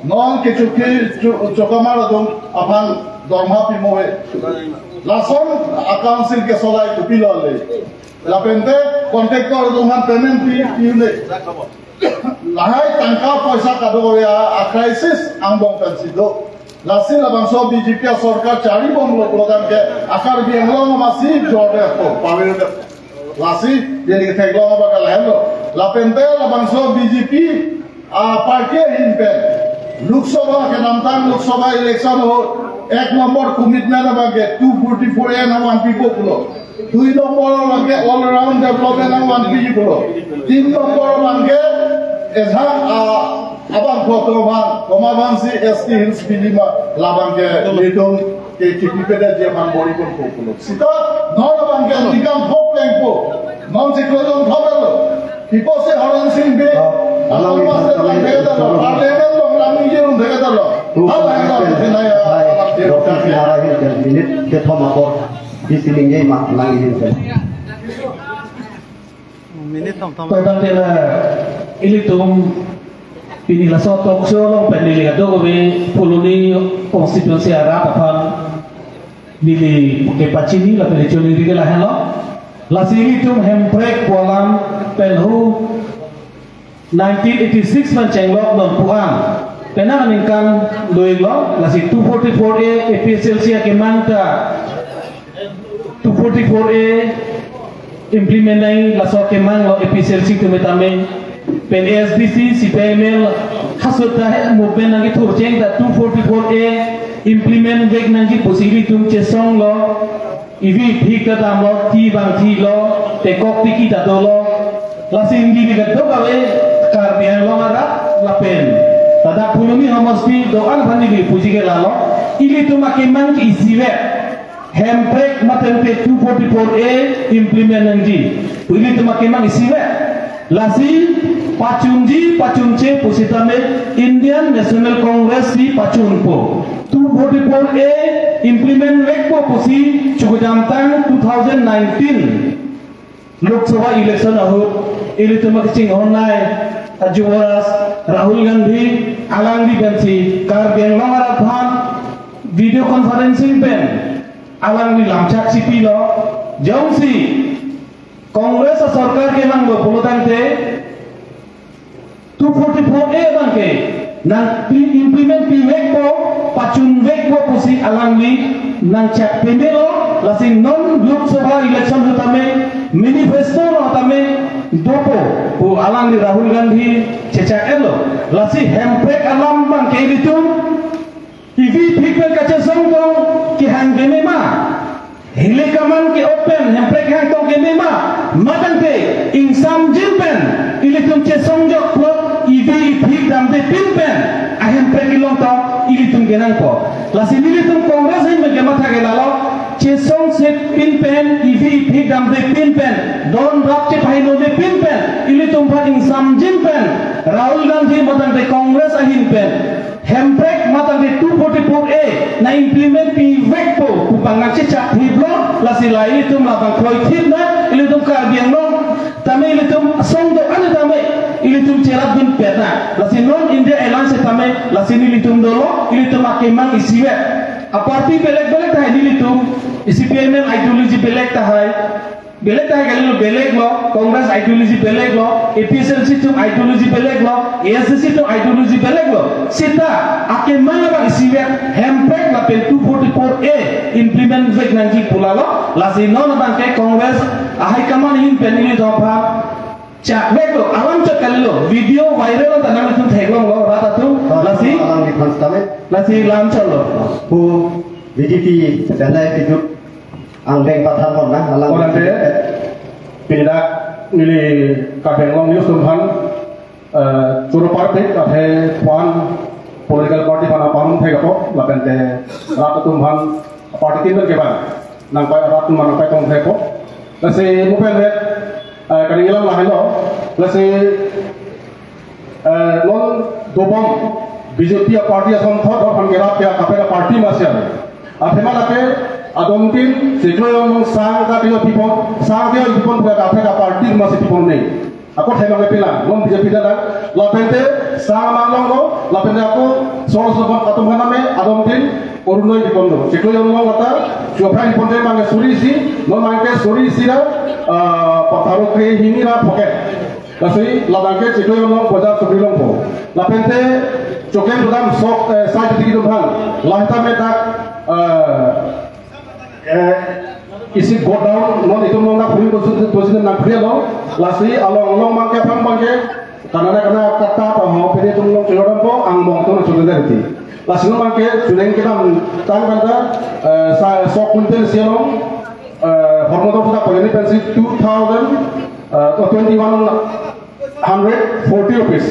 non ke chuki chokamar dom apan dorma pimoe lason council ke solai kupilo le la pente contractor doman payment piune lahai tangka paisa kado ya crisis angbong pensido lasi labangso BJP sarkar chari bom lo program ke akar bienglo masih jode ko pawir lasi jadi theglo bakal hello la pente labangso BJP party hinpen Lok Sabha ke namtang Lok Sabha election ho 1 number commitment bage 244 and 1 people pulo 2 number bage all around development and 1 people pulo 3 number bage ezhang abang kotoban komabansi ST Hills Bilima labangge ledong ke kipipeda je man bori kon pulo sita non bangge nikam hop lengpo non sekolon thobelo people se Haran Singh be alam master bangge da parliament lo lami je un dhega da lo hal hanga denaya Dokter Piarahin dan minit ke Tomapor di sini mak langi minit tentang tela ilitum pinilah sotok solo pendili kado kami puluni konstitusi Arab apa nili ke pacini la pelechoni rigela hello la silitum hemprek polam penhu 1986 mencenglok non puan pena meningkan doilo la si 244A EPSLC ke manta 244A implementai la so ke man lo EPSLC tu metame pen SBC CPML hasota mo pen ngi tur cheng da 244A implement vek nangi posili tum chesong lo ivi thik ta dam lo ti bang thi lo te kok tiki ta do lo la singi ni gaddo gawe kar bian lo mara la pen tada pulumi hamasti doan bani bi puji ke lalo ili tu makiman ki isive handbrake matente 244A implement nanti ili tu makiman isive lasi pacunji pacunce pusitame Indian National Congress di pacunpo 244A implement vekpo pusi cukudamtang 2019 Lok Sabha election ahut ili tu makicing honai Ajuwaras Rahul Gandhi Alangdi Bensi Kar Biang Longarat Bhan video conferencing pen Alangdi Lamchak Sipi lo Jongsi Kongres Sarkar ke mang pulutan te 244A bangke nang implement piwek po pacun wek po pusi alangli nang cak pemelo lasing non Lok Sabha election utame manifesto utame dopo po alangli Rahul Gandhi cecak elo lasi hemprek alam bang kay ditum ivi pikir kaca songkong ki hanggeme ma hile kaman ki open hemprek hang tong geme ma matang te insam jilpen ilitum ce songjok klop ivi pik damte pinpen ahem prekilong to ilitum genang po lasi ilitum kongres hin megema thagelalo chesong se pinpen ivi pik damte pinpen don rap che phaino de pinpen ilitum pha insam jinpen Rahul Gandhi matang te kongres ahin pen hemprek matang te 244A na implement pi vekpo kupang che chak hiblo lasi lai ilitum labang khoi thibna ilitum ka biang no tame ilitum songdo ane tame ilitum cerat bin peta lasi non India Alliance tame lasi ilitum dolo ilitum akemang isiwe aparti belek thai ilitum CPM ideology belek thai galilo belek lo Congress ideology belek lo APSLC tum ideology belek lo ASC tum ideology belek lo sita akemang ba isiwe hemprek la pen 244A implement vek nanji pulalo lasi non bangke Congress ahai kaman hin pen ini dopa cak beko alam cak kalilo video viral tanam itu teglong lo rata tu lasi lam chalo hu BJP dalai hidup anggeng pathan mon na alang orang de pindah milih kabenglong news tumhan curu partai kahe puan political party pana panung thai ko lapen de rata tumhan party tin ke ban nang pai rata mana pai tong thai ko lasi mupen het kadang-kadang lah hello lasi non dobom BJP party asam thot or pangerat ya kapela party masih athema lape adontin sekloyong sang ka bio tipo sang dia ipon ka kapela party masih tipo nei aku thema lepila non BJP dala lapente sang manglongo lapente aku solo sobat atum haname adontin orunoi dipondo sekloyong lo kata chopra diponde mange surisi non mange surisi ra pataro kre hini ra poket kasi labangke sekloyong lo bajar subrilong po lapente chokem dam sok sai tiki dum bang lahta metak isi go down non itu nona free position na free lo lasi along mangke pang bangke karena kata paho pede tum long celodam po ang mong to chulen derti lasi no mangke chulen kita tang banda sok kuntel sialong hormoto puta pagani pensi 2140 rupees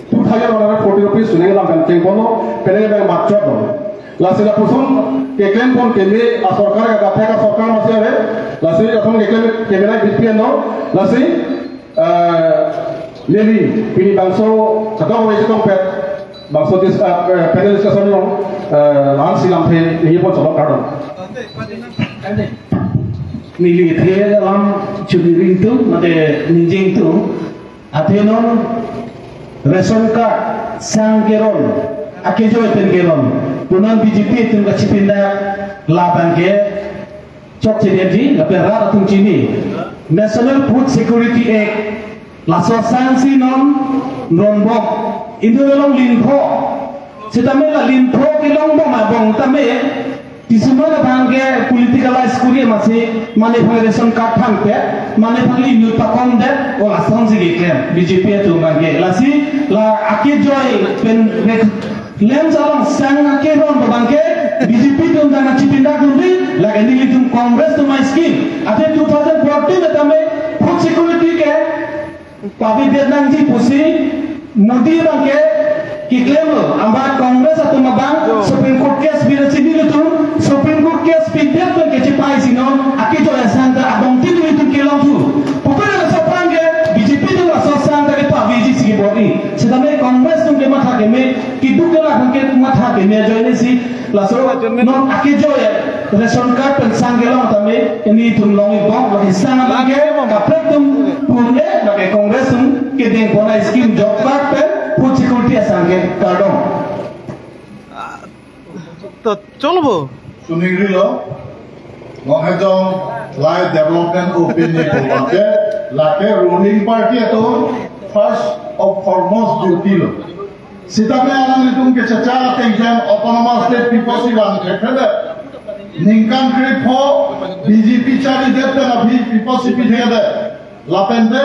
2,140 rupees sudah lam kan cengkono pede bang macot lo lasi la pusun keklaim pun kemi asarkar ka ka sarkar masih ada lasi apun keklaim kemera BPN no lasi leli pini bangso kadang wajib tong pet bangso dis panel discussion no lan silam the ni pun coba kadang nili the lam chudi rintu mate ninjing tu athenon ration card sangkeron akejo eten keron punan BJP itu nggak cipinda laban ke cok CDMG tapi rata tung cini National Food Security Act laso sanksi non bom itu long linpo setame la linpo ke long bom abong tame di semua bangke politicalize kurie masih mana ration card tangke mana pali new pakong deh oh asal sih gitu BJP itu bangke lasi la akejo pen lem salam sang keron babangke BJP tum dana cipinda kundi lagi ni litum Congress tu my scheme ate 2014 tame food security ke pabi Vietnam ji pusi Modi bangke kiklem lo amba Congress atau mabang Supreme Court case bila sini litum Supreme Court case pindah tu ke cipai sino aki jo santa abang tin litum kelong tu pupera la soprange BJP tu la sosanta ke pabi ji sigi body sedame Congress tu ke matha ke me kidu ke la bangke matha ke me joine si la so non aki jo ration card pensang gelong tame ini tum longi bom la hisang lage kaprek tum punde bagi Congress tum ke deng bona scheme job card pe food security asangke kardong তো চলবো Sunirilo, Mohajong, Live Development Opinion Pulake, Lake ruling party itu first of foremost duty lo. Sitame alam litung ke caca exam autonomous state people siwan kefede. Ningkan grip ho BJP cari dete na people sipi dhede. Lapende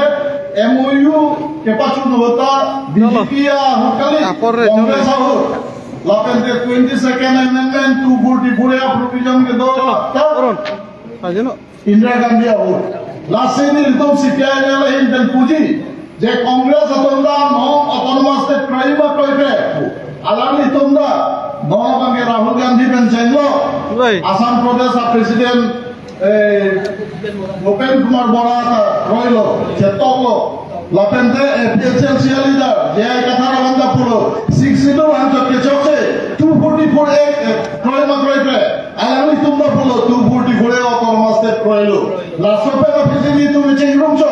MOU ke pacu nota BJP ya hukali Congress ahu. Lapende 22nd amendment to Burti provision ke do. Indira Gandhi ahu. Lasini litung CPI nela hinten puji. যে কংগ্রেস তোমরা নন autonomous state prima কইবে আলানি তোমরা নবাঙ্গে রাহুল গান্ধী বেন চাইলো আসাম প্রদেশ প্রেসিডেন্ট ভূপেন কুমার বরা রইল চেতকলো লাপেন্তে এপিএসএল সিয়ালিদার যে কথা রান্দা পুরো 60 আঞ্চল কে চকে 244 এক প্রাইমা কইবে আলানি তোমরা পুরো 244 অটোনমাস স্টেট কইলো লাসপে অফিসে তুমি চেংরুম চ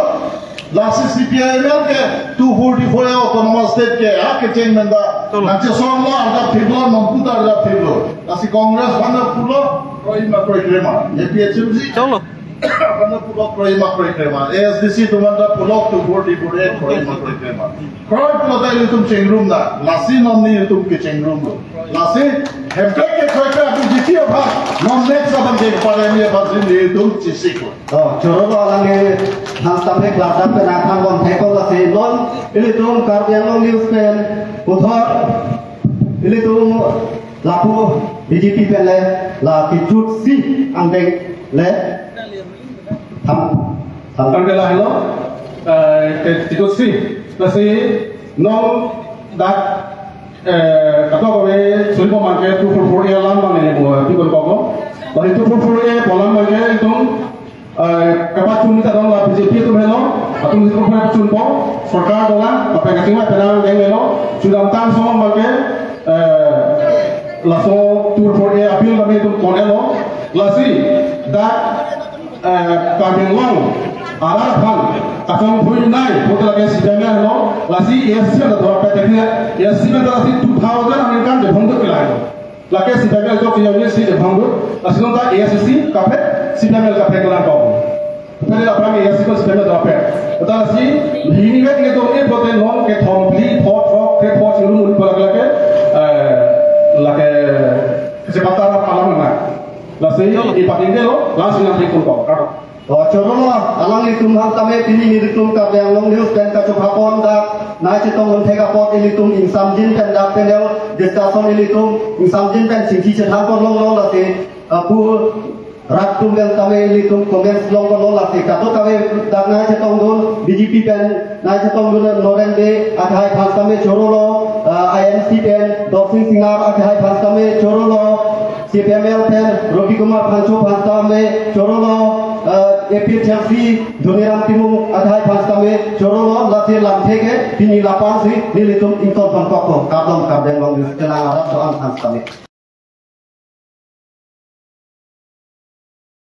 Lasi CPIML ke 244 autonomous state ke ke chain menda nanti soalnya ada piblo mampu ada piblo lasi Kongres banda pulo proima proikrema APHMC chalo banda pulo proima proikrema ASDC tumanda pulo 244 proima proikrema kroi pulo da itu chengrum da lasi nomni itu ke chengrum lasi hempe ke kroika api jiti apa non next aban ke paremi abazin itu cisiko Joroba alange hantamne kelatan penakan bon thekol lase non ilitum karbiang long news pen uthor ilitum lapu BJP pen le la kitut si angdeng le tham Alhamdulillah hello kitut si lase non dak kato kowe sulpo marke 244 alam mane mo pikol kogo bari 244 polam marke itum kapan cun kita dong lah BJP itu melo, atau mesti pernah cun po, सरकार dola, apa yang kasih macam mana yang melo, sudah antang semua bagai laso tour for appeal kami itu konelo, lasi dak kami long, arah pan, akan boleh naik, foto lagi sidangnya lo, lasi ESC ada dua peteknya, ESC ada lasi 2000 Amerikan Jepang tu kelai, lagi sidangnya itu kiamnya si Jepang tu, lasi nonton ESC kafe. Sidangnya kafe kelan kau. Tapi apa yang ESC itu sidangnya kafe. Tetapi si ini kan kita ini bote non ke thompli, pot ke pot sebelum mulai berlaku lagi kecepatan apa mana? Lalu di paling dulu langsung nanti kau. Chorola alang itum hantame pini nitum kabyang long news pen kachupapon da nai chitong theka pot ilitum insamjin pen da penel discussion ilitum insamjin pen singki chethan kon long long late pu Ratum yang kami litum comments long long late kato kami dak nai chetong dun BJP pen nai chetong dun norende athai phas kami chorolo INC pen doxing singar athai phas kami chorolo CPML pen Robi Kumar Pancho phas kami chorolo APHMC Dhoniram Timung adhai phasta me chorolo lase lamthe ke tini lapan si nilitum inkon pankoko kadom kadeng long tenang arab soal phasta me